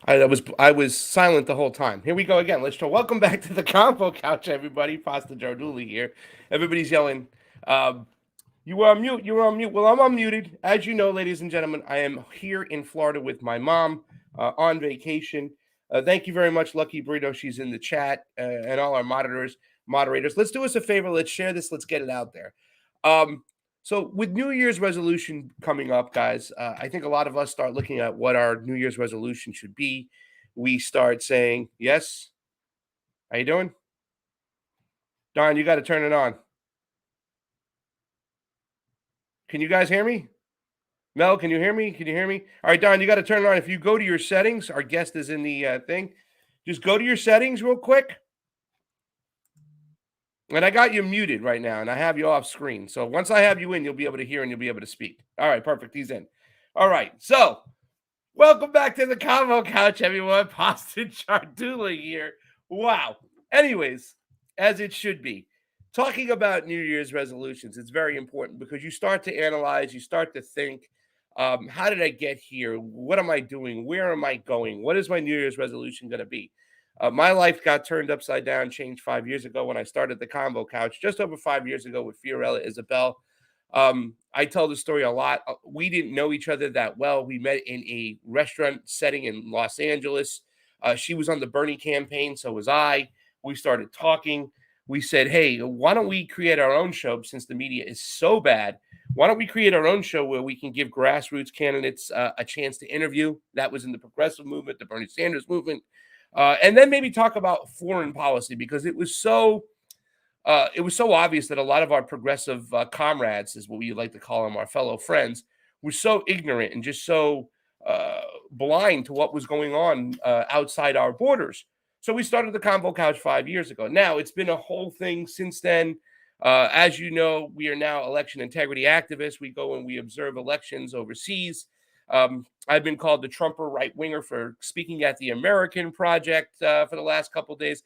I was silent the whole time. Here we go again. Let's try. Welcome back to the Combo Couch, everybody. Pasta Jarduli here. Everybody's yelling. Um, you were on mute. You were on mute. Well, I'm unmuted. As you know, ladies and gentlemen, I am here in Florida with my mom on vacation. Thank you very much, Lucky Burrito. She's in the chat and all our moderators. Let's do us a favor. Let's share this. Let's get it out there. Um, so, with New Year's resolution coming up, guys, I think a lot of us start looking at what our New Year's resolution should be. We start saying, "Yes, how you doing, Don? You got to turn it on. Can you guys hear me? Mel, can you hear me? Can you hear me? All right, Don, you got to turn it on. If you go to your settings, our guest is in the thing. Just go to your settings real quick. And I got you muted right now, and I have you off screen. So once I have you in, you'll be able to hear and you'll be able to speak. All right, perfect. He's in. All right. So welcome back to the Combo Couch, everyone. Pasta Chardula here. Wow. Anyways, as it should be, talking about New Year's resolutions, it's very important because you start to analyze, you start to think, how did I get here? What am I doing? Where am I going? What is my New Year's resolution going to be? My life got turned upside down, changed 5 years ago when I started the Combo Couch, just over 5 years ago with Fiorella Isabel. I tell the story a lot. We didn't know each other that well. We met in a restaurant setting in Los Angeles. She was on the Bernie campaign, so was I. We started talking. We said, hey, why don't we create our own show since the media is so bad? Why don't we create our own show where we can give grassroots candidates a chance to interview? That was in the progressive movement, the Bernie Sanders movement. And then maybe talk about foreign policy because it was so obvious that a lot of our progressive comrades, is what we like to call them, our fellow friends, were so ignorant and just so blind to what was going on outside our borders. So we started the Combo Couch 5 years ago. Now it's been a whole thing since then. As you know, we are now election integrity activists. We go and we observe elections overseas. I've been called the Trumper right winger for speaking at the American Project for the last couple of days.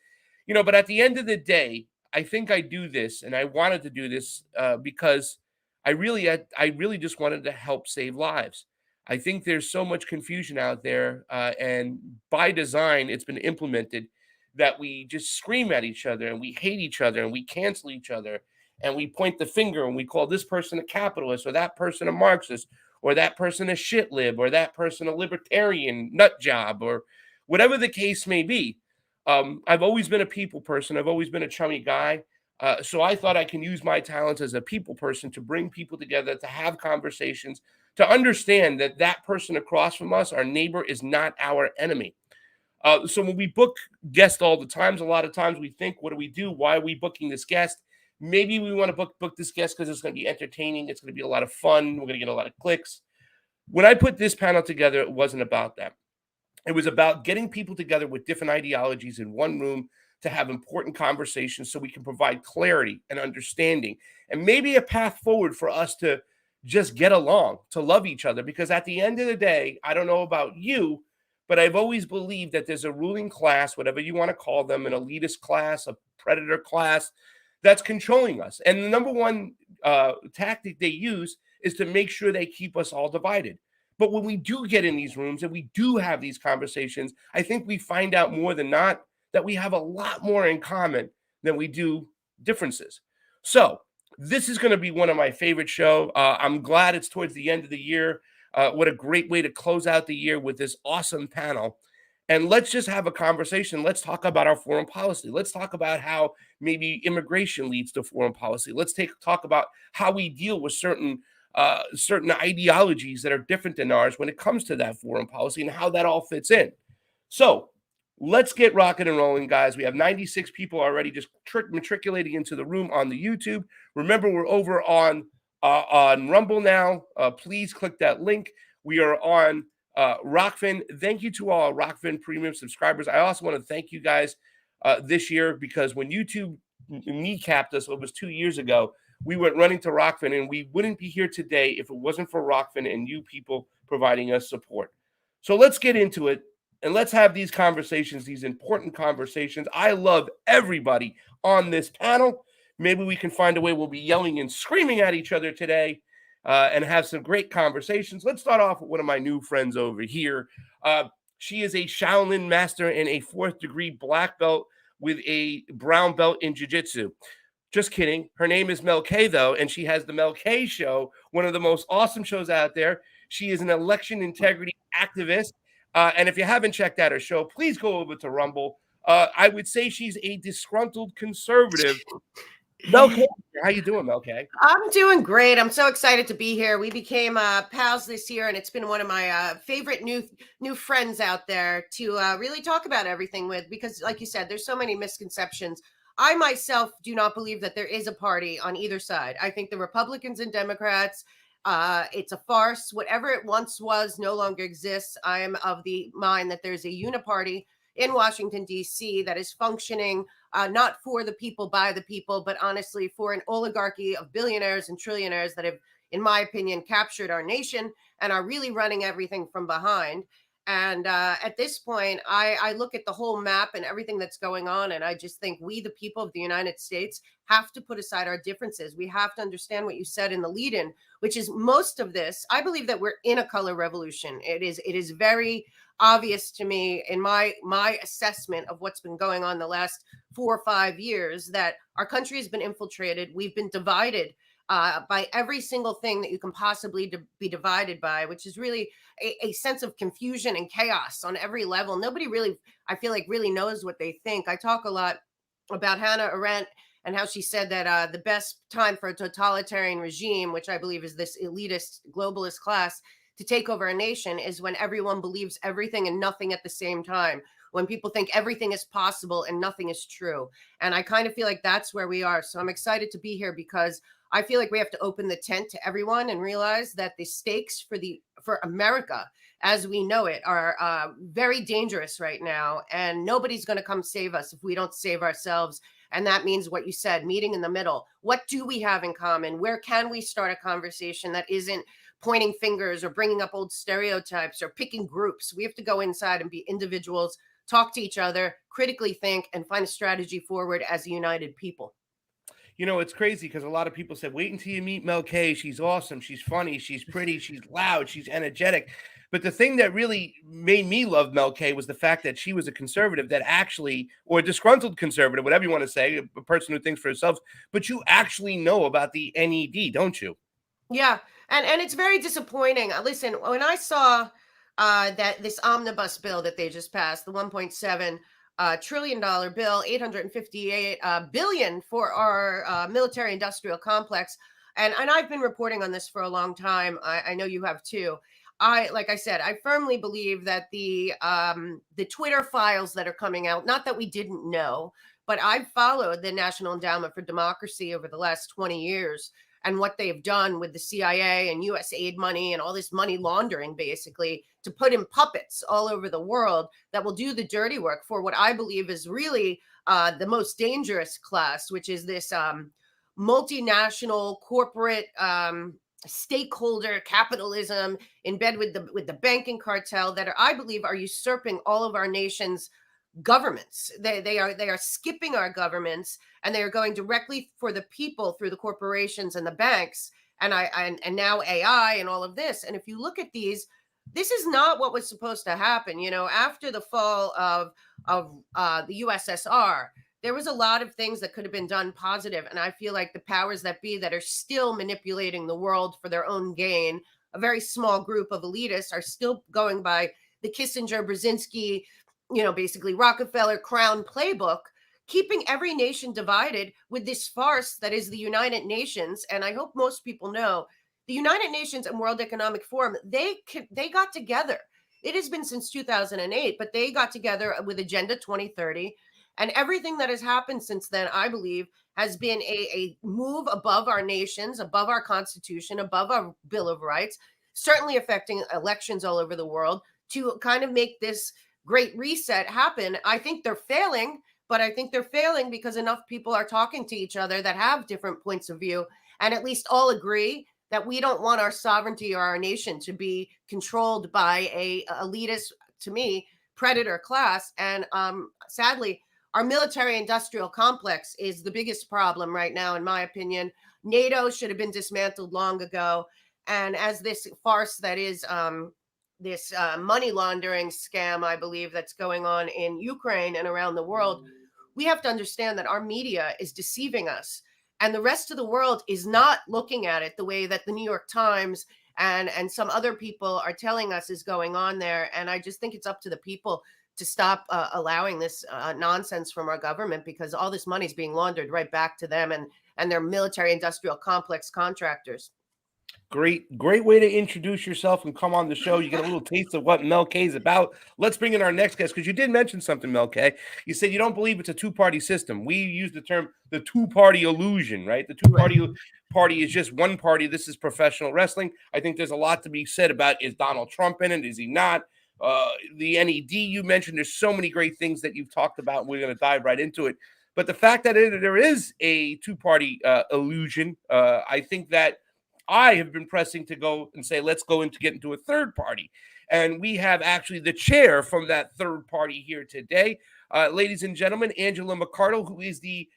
But at the end of the day, I think I do this, and I wanted to do this because I really just wanted to help save lives. I think there's so much confusion out there, and by design, it's been implemented that we just scream at each other and we hate each other and we cancel each other and we point the finger and we call this person a capitalist or that person a Marxist or that person a shit lib or that person a libertarian nut job or whatever the case may be. I've always been a people person. I've always been a chummy guy. So I thought I can use my talents as a people person to bring people together, to have conversations, to understand that that person across from us, our neighbor, is not our enemy. So when we book guests all the times, a lot of times we think, what do we do? Why are we booking this guest? Maybe we want to book this guest because it's going to be entertaining. It's going to be a lot of fun. We're going to get a lot of clicks. When I put this panel together, it wasn't about that. It was about getting people together with different ideologies in one room to have important conversations so we can provide clarity and understanding and maybe a path forward for us to just get along, to love each other. Because at the end of the day, I don't know about you, but I've always believed that there's a ruling class, whatever you want to call them, an elitist class, a predator class that's controlling us. And the number one tactic they use is to make sure they keep us all divided. But when we do get in these rooms and we do have these conversations, I think we find out more than not that we have a lot more in common than we do differences. So this is going to be one of my favorite show. I'm glad it's towards the end of the year. What a great way to close out the year with this awesome panel. And let's just have a conversation. Let's talk about our foreign policy. Let's talk about how maybe immigration leads to foreign policy. Let's talk about how we deal with certain ideologies that are different than ours when it comes to that foreign policy and how that all fits in. So let's get rocking and rolling, guys. We have 96 people already just matriculating into the room on the YouTube. Remember, we're over on Rumble now. Please click that link. We are on Rockfin. Thank you to all Rockfin premium subscribers. I also want to thank you guys this year because when YouTube kneecapped us, it was 2 years ago, we went running to Rockfin, and we wouldn't be here today if it wasn't for Rockfin and you people providing us support. So let's get into it, and let's have these conversations, these important conversations. I love everybody on this panel. Maybe we can find a way we'll be yelling and screaming at each other today and have some great conversations. Let's start off with one of my new friends over here. She is a Shaolin master and a fourth degree black belt with a brown belt in jiu-jitsu. Just kidding. Her name is Mel K, though, and she has the Mel K Show, one of the most awesome shows out there. She is an election integrity activist. And if you haven't checked out her show, please go over to Rumble. I would say she's a disgruntled conservative. Mel K, how you doing, Mel K? I'm doing great. I'm so excited to be here. We became pals this year, and it's been one of my favorite new friends out there to really talk about everything with, because, like you said, there's so many misconceptions. I myself do not believe that there is a party on either side. I think the Republicans and Democrats, it's a farce. Whatever it once was no longer exists. I am of the mind that there's a uniparty in Washington, D.C. that is functioning not for the people, by the people, but honestly for an oligarchy of billionaires and trillionaires that have, in my opinion, captured our nation and are really running everything from behind. And at this point, I look at the whole map and everything that's going on, and I just think we, the people of the United States, have to put aside our differences. We have to understand what you said in the lead-in, which is most of this. I believe that we're in a color revolution. It is very obvious to me in my assessment of what's been going on the last 4 or 5 years that our country has been infiltrated. We've been divided by every single thing that you can possibly be divided by, which is really a sense of confusion and chaos on every level. Nobody really, I feel like, really knows what they think. I talk a lot about Hannah Arendt and how she said that the best time for a totalitarian regime, which I believe is this elitist globalist class, to take over a nation is when everyone believes everything and nothing at the same time, when people think everything is possible and nothing is true. And I kind of feel like that's where we are. So I'm excited to be here because I feel like we have to open the tent to everyone and realize that the stakes for America as we know it are very dangerous right now, and nobody's going to come save us if we don't save ourselves. And that means what you said, meeting in the middle. What do we have in common? Where can we start a conversation that isn't pointing fingers or bringing up old stereotypes or picking groups? We have to go inside and be individuals, talk to each other, critically think, and find a strategy forward as a united people. You know, it's crazy because a lot of people said, wait until you meet Mel K. She's awesome. She's funny. She's pretty. She's loud. She's energetic. But the thing that really made me love Mel K was the fact that she was a conservative that actually, or a disgruntled conservative, whatever you want to say, a person who thinks for herself, but you actually know about the NED, don't you? Yeah, and it's very disappointing. Listen, when I saw that this omnibus bill that they just passed, the 1.7 trillion-dollar bill, 858 billion for our military industrial complex, and I've been reporting on this for a long time. I know you have too. Like I said, I firmly believe that the Twitter files that are coming out, not that we didn't know, but I've followed the National Endowment for Democracy over the last 20 years and what they've done with the CIA and US aid money and all this money laundering, basically, to put in puppets all over the world that will do the dirty work for what I believe is really the most dangerous class, which is this multinational corporate stakeholder capitalism in bed with the banking cartel that I believe are usurping all of our nation's governments. They are skipping our governments, and they are going directly for the people through the corporations and the banks, and now AI and all of this. And if you look at these, this is not what was supposed to happen. You know, after the fall of the USSR, there was a lot of things that could have been done positive, and I feel like the powers that be that are still manipulating the world for their own gain, a very small group of elitists, are still going by the Kissinger, Brzezinski, basically Rockefeller Crown playbook, keeping every nation divided with this farce that is the United Nations. And I hope most people know the United Nations and World Economic Forum, they got together. It has been since 2008, but they got together with Agenda 2030. And everything that has happened since then, I believe, has been a move above our nations, above our Constitution, above our Bill of Rights, certainly affecting elections all over the world, to kind of make this great reset happen. I think they're failing, but I think they're failing because enough people are talking to each other that have different points of view and at least all agree that we don't want our sovereignty or our nation to be controlled by a elitist, to me, predator class. And sadly, our military industrial complex is the biggest problem right now, in my opinion. NATO should have been dismantled long ago. And as this farce that is this money laundering scam, I believe, that's going on in Ukraine and around the world, we have to understand that our media is deceiving us, and the rest of the world is not looking at it the way that the New York Times and some other people are telling us is going on there. And I just think it's up to the people to stop allowing this nonsense from our government, because all this money is being laundered right back to them and their military industrial complex contractors. Great way to introduce yourself and come on the show. You get a little taste of what Mel K is about. Let's bring in our next guest, because you did mention something, Mel K. You said you don't believe it's a two-party system. We use the term the two-party illusion, right? The two-party is just one party. This is professional wrestling. I think there's a lot to be said about, is Donald Trump in it? Is he not? The NED you mentioned, there's so many great things that you've talked about, and we're going to dive right into it. But the fact that there is a two-party illusion, I think that I have been pressing to go and say, let's go get into a third party. And we have actually the chair from that third party here today. Ladies and gentlemen, Angela McArdle, who is the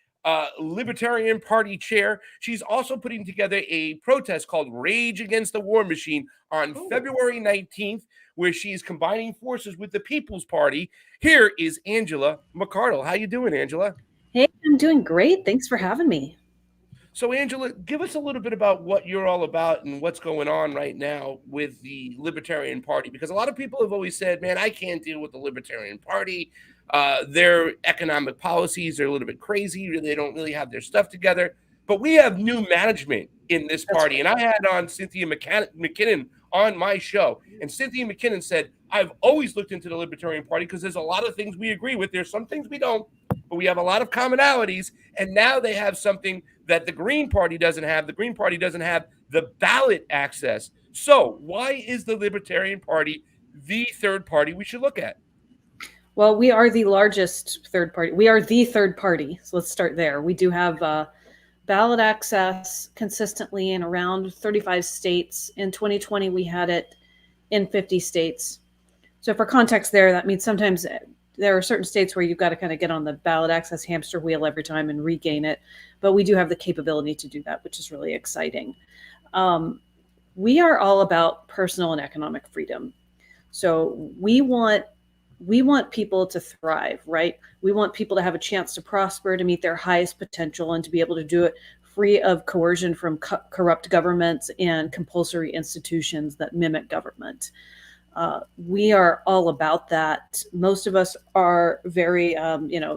Libertarian Party chair. She's also putting together a protest called Rage Against the War Machine on February 19th, where she is combining forces with the People's Party. Here is Angela McArdle. How you doing, Angela? Hey, I'm doing great. Thanks for having me. So, Angela, give us a little bit about what you're all about and what's going on right now with the Libertarian Party, because a lot of people have always said, man, I can't deal with the Libertarian Party. Their economic policies are a little bit crazy. They don't really have their stuff together. But we have new management in this party. And I had on Cynthia McKinnon on my show. And Cynthia McKinnon said, I've always looked into the Libertarian Party because there's a lot of things we agree with. There's some things we don't, but we have a lot of commonalities. And now they have something that the Green Party doesn't have. The Green Party doesn't have the ballot access. So why is the Libertarian Party the third party we should look at? Well, we are the largest third party. We are the third party. So let's start there. We do have ballot access consistently in around 35 states. In 2020, we had it in 50 states. So for context there, that means sometimes there are certain states where you've got to kind of get on the ballot access hamster wheel every time and regain it. But we do have the capability to do that, which is really exciting. We are all about personal and economic freedom. So we want people to thrive, right? We want people to have a chance to prosper, to meet their highest potential, and to be able to do it free of coercion from corrupt governments and compulsory institutions that mimic government. We are all about that. Most of us are very,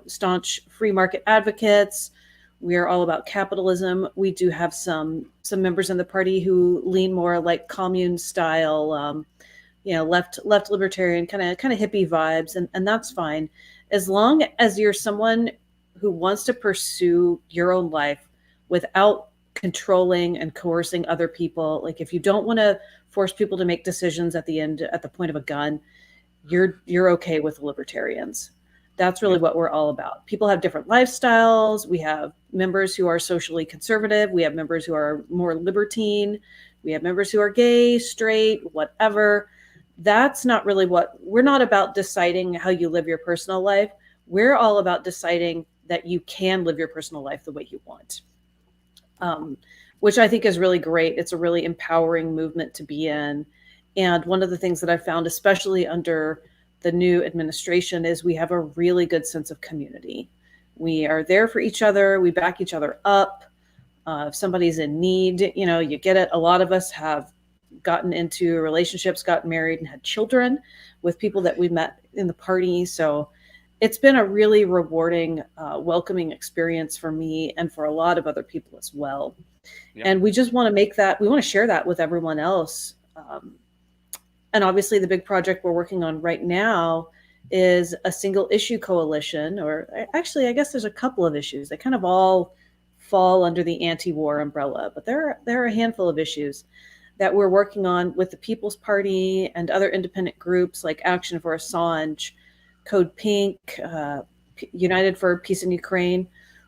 staunch free market advocates. We are all about capitalism. We do have some members in the party who lean more like commune style, left libertarian kind of hippie vibes, and that's fine, as long as you're someone who wants to pursue your own life without controlling and coercing other people. Like, if you don't want to force people to make decisions at the point of a gun, you're okay with libertarians. That's really what we're all about. People have different lifestyles. We have members who are socially conservative. We have members who are more libertine. We have members who are gay, straight, whatever. That's not really we're not about deciding how you live your personal life. We're all about deciding that you can live your personal life the way you want, which I think is really great. It's a really empowering movement to be in. And one of the things that I found, especially under the new administration, is we have a really good sense of community. We are there for each other. We back each other up. If somebody's in need, you get it. A lot of us have gotten into relationships, gotten married, and had children with people that we met in the party. So it's been a really rewarding, welcoming experience for me and for a lot of other people as well. Yeah. And we just want to share that with everyone else. And obviously the big project we're working on right now is a single issue coalition, or actually, I guess there's a couple of issues. They kind of all fall under the anti-war umbrella, but there are a handful of issues that we're working on with the People's Party and other independent groups like Action for Assange, Code Pink, United for Peace in Ukraine.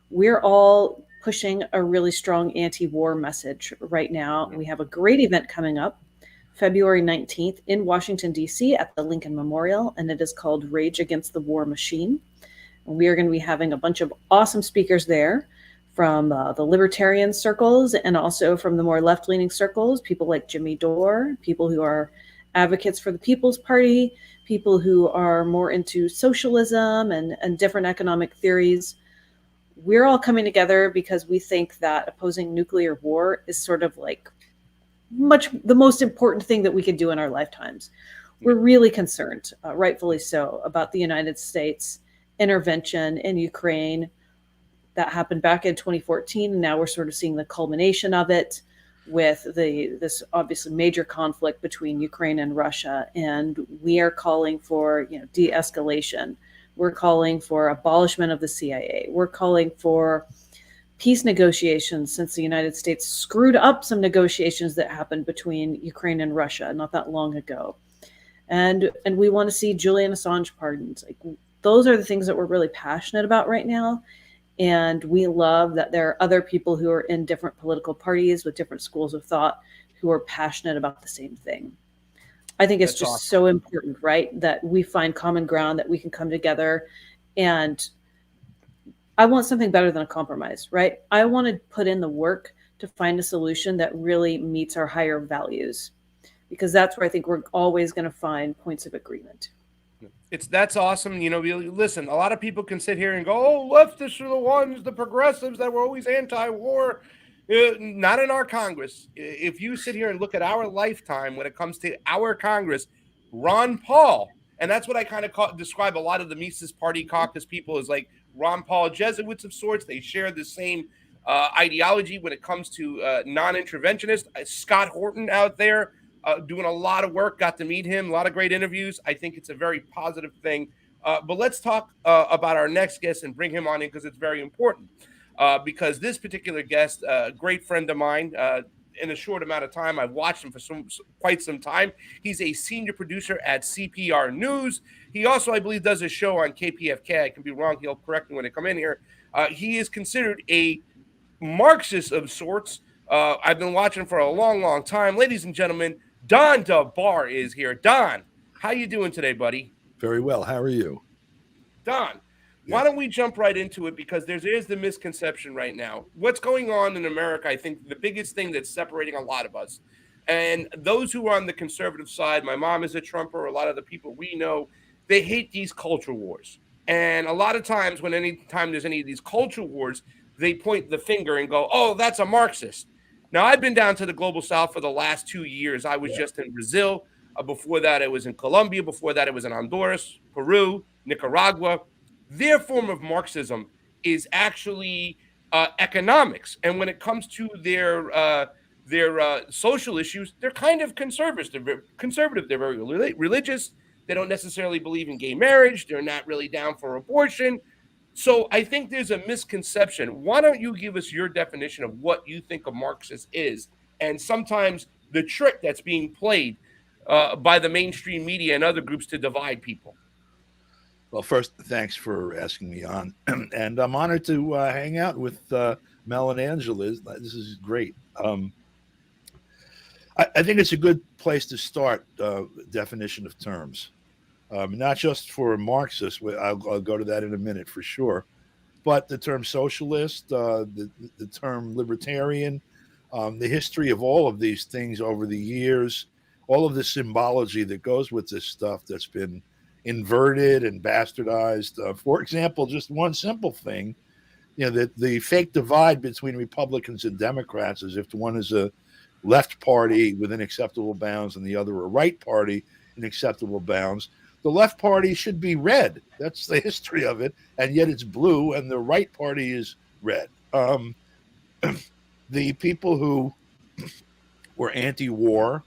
We're all pushing a really strong anti-war message right now. We have a great event coming up February 19th in Washington, D.C. at the Lincoln Memorial, and it is called Rage Against the War Machine. And we are going to be having a bunch of awesome speakers there from the libertarian circles and also from the more left-leaning circles, people like Jimmy Dore, people who are advocates for the People's Party, people who are more into socialism and different economic theories. We're all coming together because we think that opposing nuclear war is sort of like the most important thing that we could do in our lifetimes. We're really concerned, rightfully so, about the United States intervention in Ukraine that happened back in 2014. And now we're sort of seeing the culmination of it with this obviously major conflict between Ukraine and Russia. And we are calling for, de-escalation. We're calling for abolishment of the CIA. We're calling for peace negotiations, since the United States screwed up some negotiations that happened between Ukraine and Russia not that long ago. And we want to see Julian Assange pardoned. Like, those are the things that we're really passionate about right now. And we love that there are other people who are in different political parties with different schools of thought who are passionate about the same thing. I think it's just so important, right? That we find common ground, that we can come together. And I want something better than a compromise, right? I want to put in the work to find a solution that really meets our higher values, because that's where I think we're always going to find points of agreement. That's awesome. Listen, a lot of people can sit here and go, oh, leftists are the ones, the progressives that were always anti-war. Not in our Congress. If you sit here and look at our lifetime when it comes to our Congress, Ron Paul, and that's what I kind of describe a lot of the Mises Party caucus people as like Ron Paul Jesuits of sorts. They share the same ideology when it comes to non-interventionist. Scott Horton out there doing a lot of work, got to meet him, a lot of great interviews. I think it's a very positive thing. But let's talk about our next guest and bring him on in, because it's very important. Because this particular guest, a great friend of mine, in a short amount of time, I've watched him for quite some time. He's a senior producer at CPR News. He also, I believe, does a show on KPFK. I can be wrong. He'll correct me when I come in here. He is considered a Marxist of sorts. I've been watching for a long, long time. Ladies and gentlemen, Don DeBar is here. Don, how you doing today, buddy? Very well. How are you? Don, why don't we jump right into it, because there's the misconception right now. What's going on in America, I think the biggest thing that's separating a lot of us, and those who are on the conservative side, my mom is a Trumper, a lot of the people we know, they hate these culture wars. And a lot of times anytime there's any of these culture wars, they point the finger and go, oh, that's a Marxist. Now, I've been down to the Global South for the last 2 years. I was just in Brazil. Before that, I was in Colombia. Before that, I was in Honduras, Peru, Nicaragua. Their form of Marxism is actually economics. And when it comes to their social issues, they're kind of conservative. They're very religious. They don't necessarily believe in gay marriage. They're not really down for abortion. So I think there's a misconception. Why don't you give us your definition of what you think a Marxist is, and sometimes the trick that's being played by the mainstream media and other groups to divide people? Well, first, thanks for asking me on. And I'm honored to hang out with Mel and Angela. This is great. I think it's a good place to start definition of terms. Not just for Marxists, I'll go to that in a minute for sure, but the term socialist, the term libertarian, the history of all of these things over the years, all of the symbology that goes with this stuff that's been inverted and bastardized. For example, just one simple thing, the fake divide between Republicans and Democrats, as if one is a left party within acceptable bounds and the other a right party in acceptable bounds. The left party should be red. That's the history of it. And yet it's blue, and the right party is red. The people who were anti-war,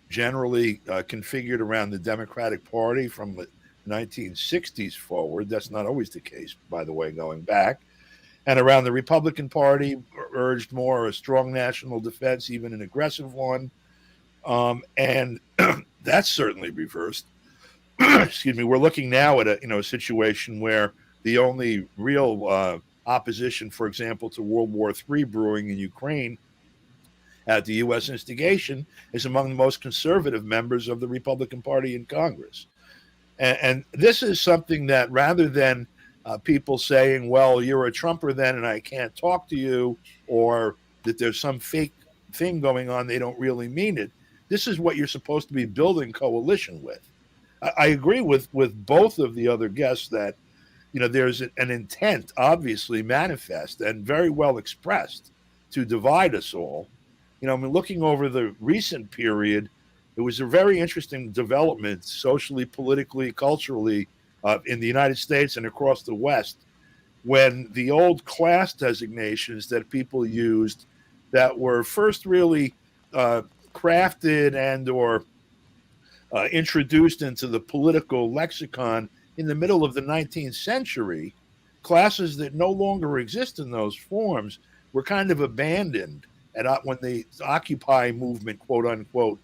generally configured around the Democratic Party from the 1960s forward. That's not always the case, by the way, going back. And around the Republican Party, urged more a strong national defense, even an aggressive one. And that's certainly reversed. Excuse me. We're looking now at a situation where the only real opposition, for example, to World War III brewing in Ukraine at the U.S. instigation is among the most conservative members of the Republican Party in Congress. And this is something that, rather than people saying, well, you're a Trumper then and I can't talk to you, or that there's some fake thing going on, they don't really mean it. this is what you're supposed to be building coalition with. I agree with both of the other guests that, there's an intent obviously manifest and very well expressed to divide us all. Looking over the recent period, it was a very interesting development socially, politically, culturally in the United States and across the West, when the old class designations that people used that were first really crafted and or introduced into the political lexicon in the middle of the 19th century, classes that no longer exist in those forms were kind of abandoned. And when the Occupy movement, quote unquote,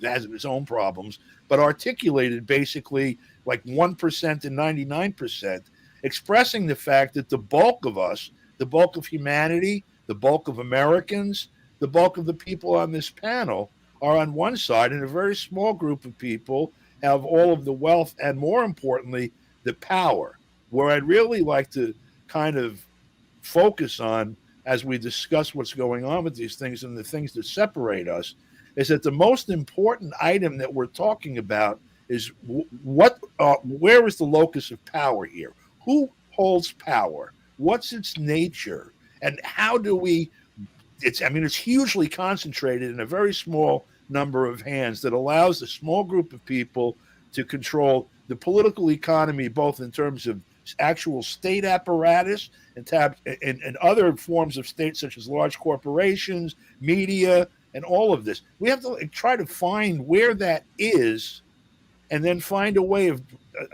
has its own problems, but articulated basically like 1% and 99%, expressing the fact that the bulk of us, the bulk of humanity, the bulk of Americans, the bulk of the people on this panel are on one side, and a very small group of people have all of the wealth and, more importantly, the power. Where I'd really like to kind of focus on as we discuss what's going on with these things and the things that separate us is that the most important item that we're talking about is where is the locus of power here? Who holds power? What's its nature? And how do we, it's hugely concentrated in a very small number of hands that allows a small group of people to control the political economy, both in terms of actual state apparatus and other forms of state, such as large corporations, media, and all of this. We have to try to find where that is and then find a way of,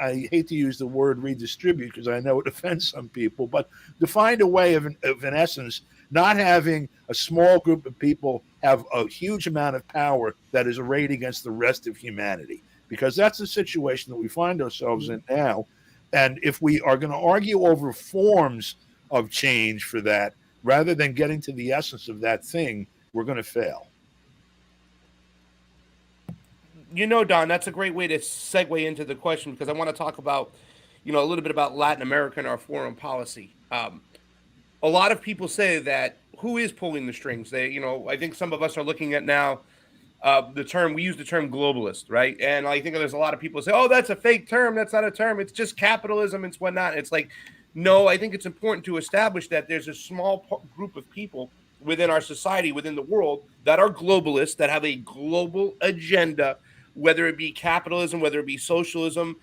I hate to use the word redistribute because I know it offends some people, but to find a way of in essence, not having a small group of people have a huge amount of power that is arrayed against the rest of humanity, because that's the situation that we find ourselves in now. And if we are going to argue over forms of change for that, rather than getting to the essence of that thing, we're going to fail. Don, that's a great way to segue into the question, because I want to talk about, a little bit about Latin America and our foreign policy. A lot of people say that who is pulling the strings? I think some of us are looking at now we use the term globalist, right? And I think there's a lot of people say, oh, that's a fake term. That's not a term. It's just capitalism. It's whatnot. It's like, no, I think it's important to establish that there's a small group of people within our society, within the world, that are globalists, that have a global agenda, whether it be capitalism, whether it be socialism.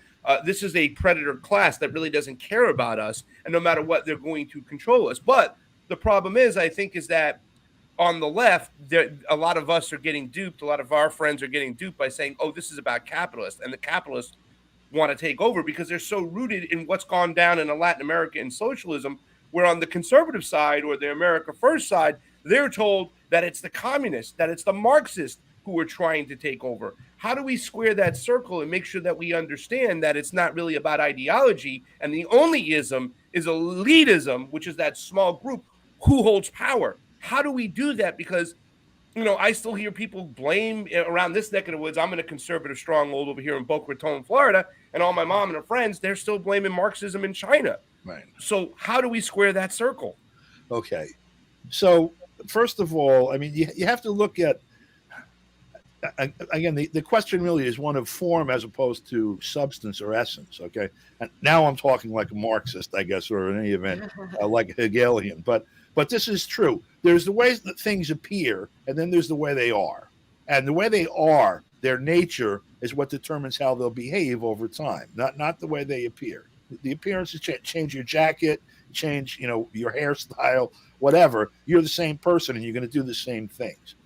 This is a predator class that really doesn't care about us, and no matter what, they're going to control us. But the problem is, I think, is that on the left, a lot of us are getting duped. A lot of our friends are getting duped by saying, oh, this is about capitalists, and the capitalists want to take over because they're so rooted in what's gone down in Latin America and socialism, where on the conservative side or the America First side, they're told that it's the communists, that it's the Marxists who are trying to take over. How do we square that circle and make sure that we understand that it's not really about ideology, and the only ism is elitism, which is that small group who holds power? How do we do that? Because, I still hear people blame around this neck of the woods. I'm in a conservative stronghold over here in Boca Raton, Florida, and all my mom and her friends, they're still blaming Marxism in China. Right. So how do we square that circle? Okay. So first of all, you have to look at, again, the question really is one of form as opposed to substance or essence. Okay. And now I'm talking like a Marxist, I guess, or in any event, like a Hegelian, but this is true. There's the ways that things appear, and then there's the way they are. And the way they are, their nature, is what determines how they'll behave over time, not the way they appear. The appearances change your jacket, change, your hairstyle, whatever. You're the same person, and you're going to do the same things.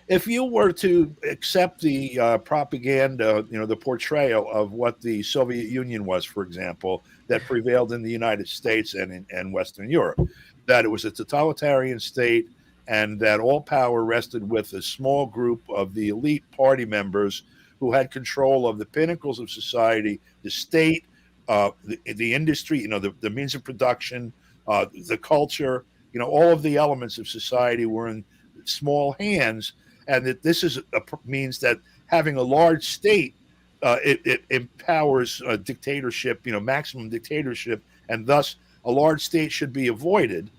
If you were to accept the propaganda, the portrayal of what the Soviet Union was, for example, that prevailed in the United States and in Western Europe, that it was a totalitarian state and that all power rested with a small group of the elite party members who had control of the pinnacles of society, the state, the industry, the means of production, the culture, all of the elements of society were in small hands. And that this means that having a large state, it empowers dictatorship, maximum dictatorship, and thus a large state should be avoided.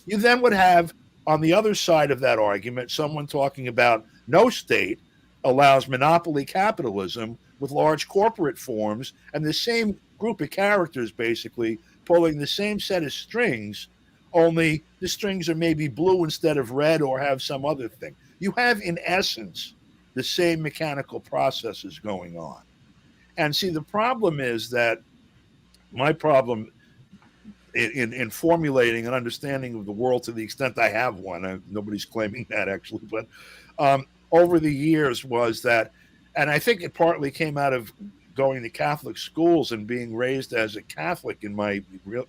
You then would have, on the other side of that argument, someone talking about No state allows monopoly capitalism with large corporate forms and the same group of characters basically pulling the same set of strings, only the strings are maybe blue instead of red or have some other thing. You have, in essence, the same mechanical processes going on. And see, the problem is that my problem in formulating an understanding of the world, to the extent I have one, nobody's claiming that actually, but over the years was that, and I think it partly came out of going to Catholic schools and being raised as a Catholic in my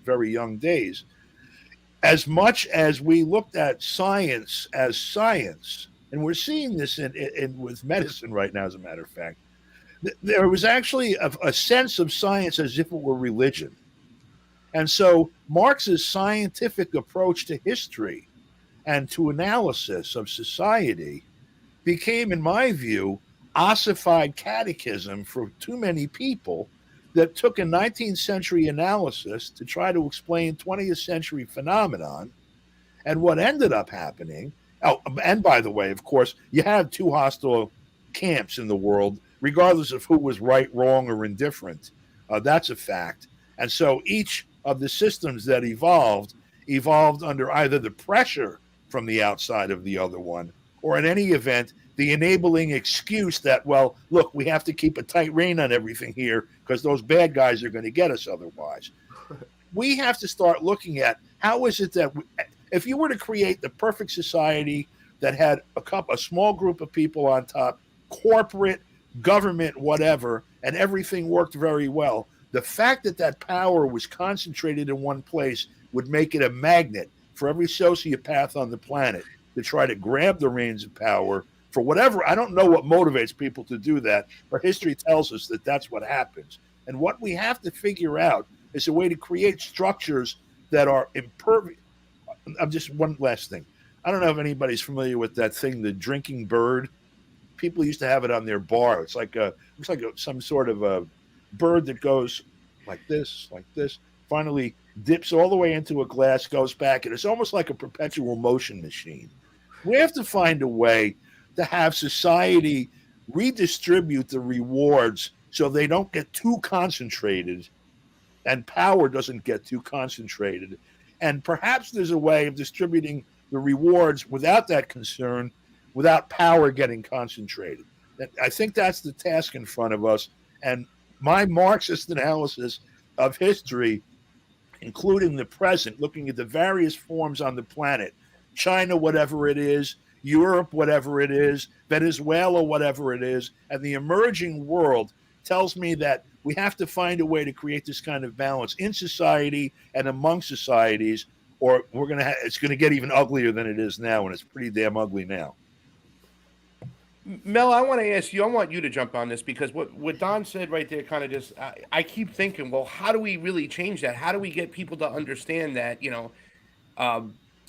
very young days. As much as we looked at science as science, and we're seeing this with medicine right now, as a matter of fact, there was actually a sense of science as if it were religion. And so Marx's scientific approach to history and to analysis of society became, in my view, ossified catechism for too many people that took a 19th century analysis to try to explain 20th century phenomenon. And what ended up happening, oh, and by the way, of course, you had two hostile camps in the world, regardless of who was right, wrong, or indifferent. That's a fact. And so each of the systems that evolved under either the pressure from the outside of the other one, or in any event, the enabling excuse that, well, look, we have to keep a tight rein on everything here because those bad guys are going to get us otherwise. We have to start looking at how is it that if you were to create the perfect society that had a small group of people on top, corporate, government, whatever, and everything worked very well, the fact that that power was concentrated in one place would make it a magnet for every sociopath on the planet to try to grab the reins of power for whatever. I don't know what motivates people to do that, but history tells us that that's what happens. And what we have to figure out is a way to create structures that are impervious. Just one last thing. I don't know if anybody's familiar with that thing, the drinking bird. People used to have it on their bar. It's like some sort of a bird that goes like this, finally dips all the way into a glass, goes back, and it's almost like a perpetual motion machine. We have to find a way to have society redistribute the rewards so they don't get too concentrated and power doesn't get too concentrated. And perhaps there's a way of distributing the rewards without that concern, without power getting concentrated. I think that's the task in front of us. And my Marxist analysis of history, including the present, looking at the various forms on the planet, China, whatever it is, Europe, whatever it is, Venezuela, whatever it is, and the emerging world, tells me that we have to find a way to create this kind of balance in society and among societies, or it's going to get even uglier than it is now, and it's pretty damn ugly now. Mel, I want to ask you, I want you to jump on this, because what Don said right there kind of just, I keep thinking, well, how do we really change that? How do we get people to understand that,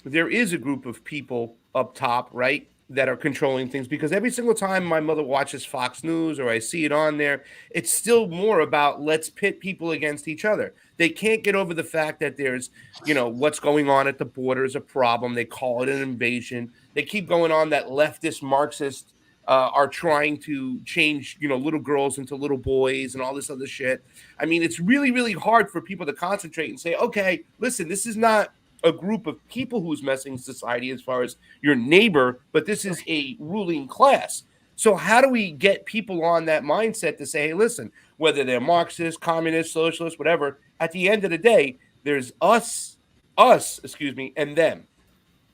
there is a group of people up top, right, that are controlling things? Because every single time my mother watches Fox News or I see it on there, it's still more about let's pit people against each other. They can't get over the fact that there's, what's going on at the border is a problem. They call it an invasion. They keep going on that leftist Marxist are trying to change, little girls into little boys and all this other shit. I mean, it's really, really hard for people to concentrate and say, okay, listen, this is not a group of people who's messing society as far as your neighbor, but this is a ruling class. So how do we get people on that mindset to say, hey, listen, whether they're Marxist, communist, socialist, whatever, at the end of the day, there's us, and them.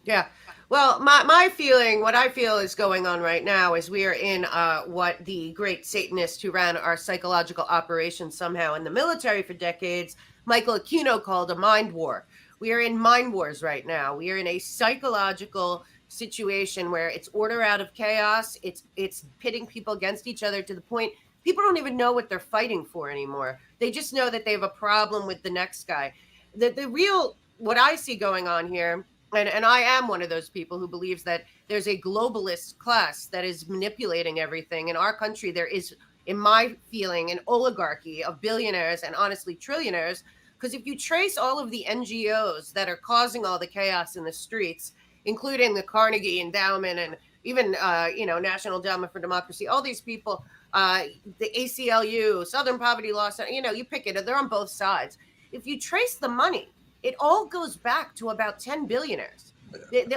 Yeah. Well, my feeling, what I feel is going on right now is we are in what the great Satanist who ran our psychological operations somehow in the military for decades, Michael Aquino, called a mind war. We are in mind wars right now. We are in a psychological situation where it's order out of chaos. It's pitting people against each other to the point people don't even know what they're fighting for anymore. They just know that they have a problem with the next guy. The real, what I see going on here, and I am one of those people who believes that there's a globalist class that is manipulating everything. In our country, there is, in my feeling, an oligarchy of billionaires and honestly trillionaires. Because if you trace all of the NGOs that are causing all the chaos in the streets, including the Carnegie Endowment and even National Endowment for Democracy, all these people, the ACLU, Southern Poverty Law Center, you pick it, they're on both sides. If you trace the money, it all goes back to about 10 billionaires.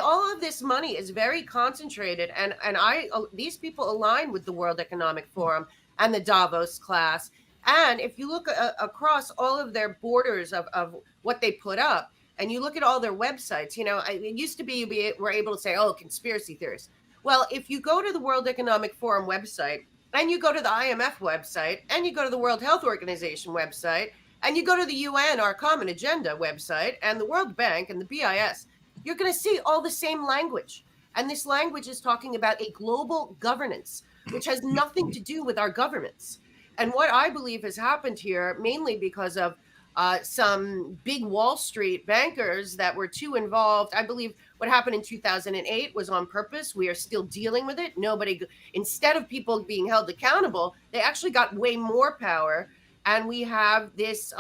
All of this money is very concentrated, and these people align with the World Economic Forum and the Davos class. And if you look across all of their borders of what they put up, and you look at all their websites, it used to be we're able to say, oh, conspiracy theorists. Well, if you go to the World Economic Forum website, and you go to the IMF website, and you go to the World Health Organization website, and you go to the UN, Our Common Agenda website, and the World Bank and the BIS, you're going to see all the same language. And this language is talking about a global governance, which has nothing to do with our governments. And what I believe has happened here, mainly because of some big Wall Street bankers that were too involved. I believe what happened in 2008 was on purpose. We are still dealing with it. Instead of people being held accountable, they actually got way more power. And we have this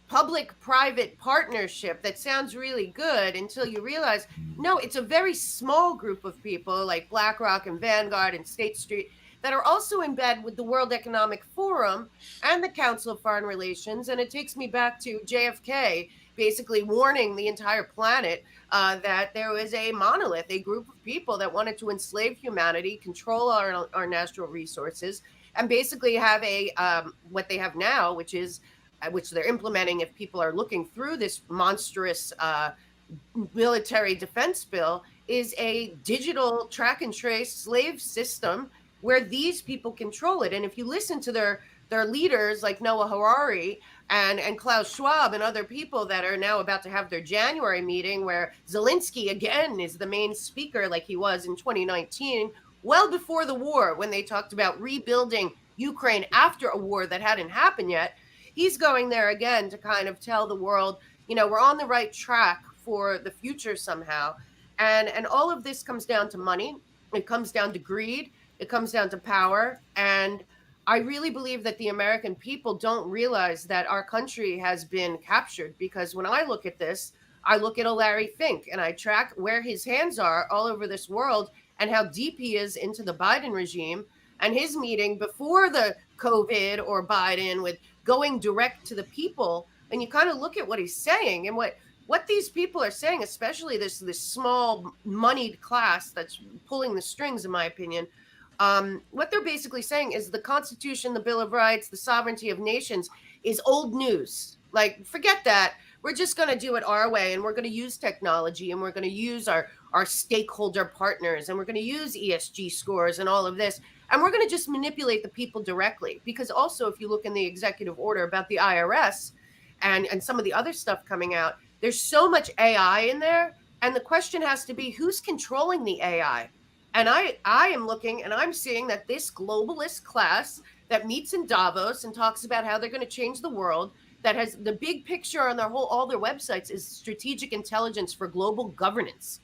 public-private partnership that sounds really good until you realize, no, it's a very small group of people like BlackRock and Vanguard and State Street that are also in bed with the World Economic Forum and the Council of Foreign Relations. And it takes me back to JFK basically warning the entire planet that there was a monolith, a group of people that wanted to enslave humanity, control our natural resources, and basically have what they have now, which they're implementing if people are looking through this monstrous military defense bill, is a digital track and trace slave system where these people control it. And if you listen to their leaders like Noah Harari and Klaus Schwab and other people that are now about to have their January meeting, where Zelensky again is the main speaker like he was in 2019, well before the war, when they talked about rebuilding Ukraine after a war that hadn't happened yet, he's going there again to kind of tell the world, we're on the right track for the future somehow. And all of this comes down to money. It comes down to greed. It comes down to power. And I really believe that the American people don't realize that our country has been captured, because when I look at this, I look at a Larry Fink and I track where his hands are all over this world and how deep he is into the Biden regime, and his meeting before the COVID or Biden with going direct to the people. And you kind of look at what he's saying and what these people are saying, especially this small moneyed class that's pulling the strings, in my opinion. What they're basically saying is the Constitution, the Bill of Rights, the sovereignty of nations is old news. Like, forget that. We're just going to do it our way, and we're going to use technology, and we're going to use our stakeholder partners, and we're going to use ESG scores and all of this, and we're going to just manipulate the people directly. Because also, if you look in the executive order about the IRS and some of the other stuff coming out, there's so much AI in there, and the question has to be, who's controlling the AI? And I am looking and I'm seeing that this globalist class that meets in Davos and talks about how they're going to change the world, that has the big picture on all their websites is strategic intelligence for global governance.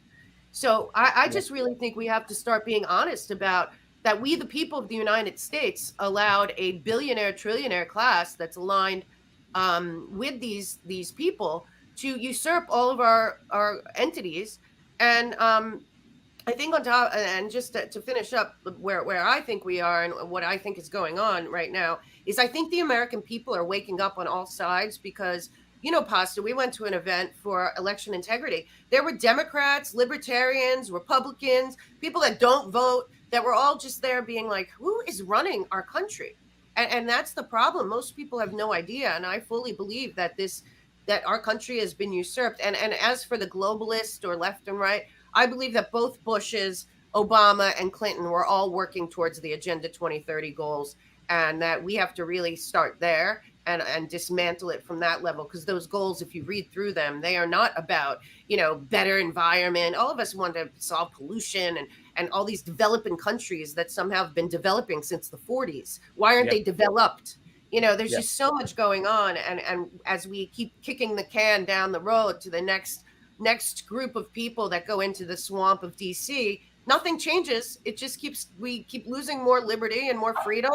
So I just really think we have to start being honest about that. We, the people of the United States, allowed a billionaire, trillionaire class that's aligned with these people to usurp all of our entities. And I think on top, and just to finish up where I think we are and what I think is going on right now, is I think the American people are waking up on all sides because, Pasta, we went to an event for election integrity. There were Democrats, Libertarians, Republicans, people that don't vote, that were all just there being like, who is running our country? And that's the problem. Most people have no idea. And I fully believe that our country has been usurped. And as for the globalist or left and right, I believe that both Bushes, Obama, and Clinton were all working towards the Agenda 2030 goals, and that we have to really start there and dismantle it from that level. Because those goals, if you read through them, they are not about, better environment. All of us want to solve pollution and all these developing countries that somehow have been developing since the 40s. Why aren't they developed? There's just so much going on. And as we keep kicking the can down the road to the next group of people that go into the swamp of DC, nothing changes. It just we keep losing more liberty and more freedom.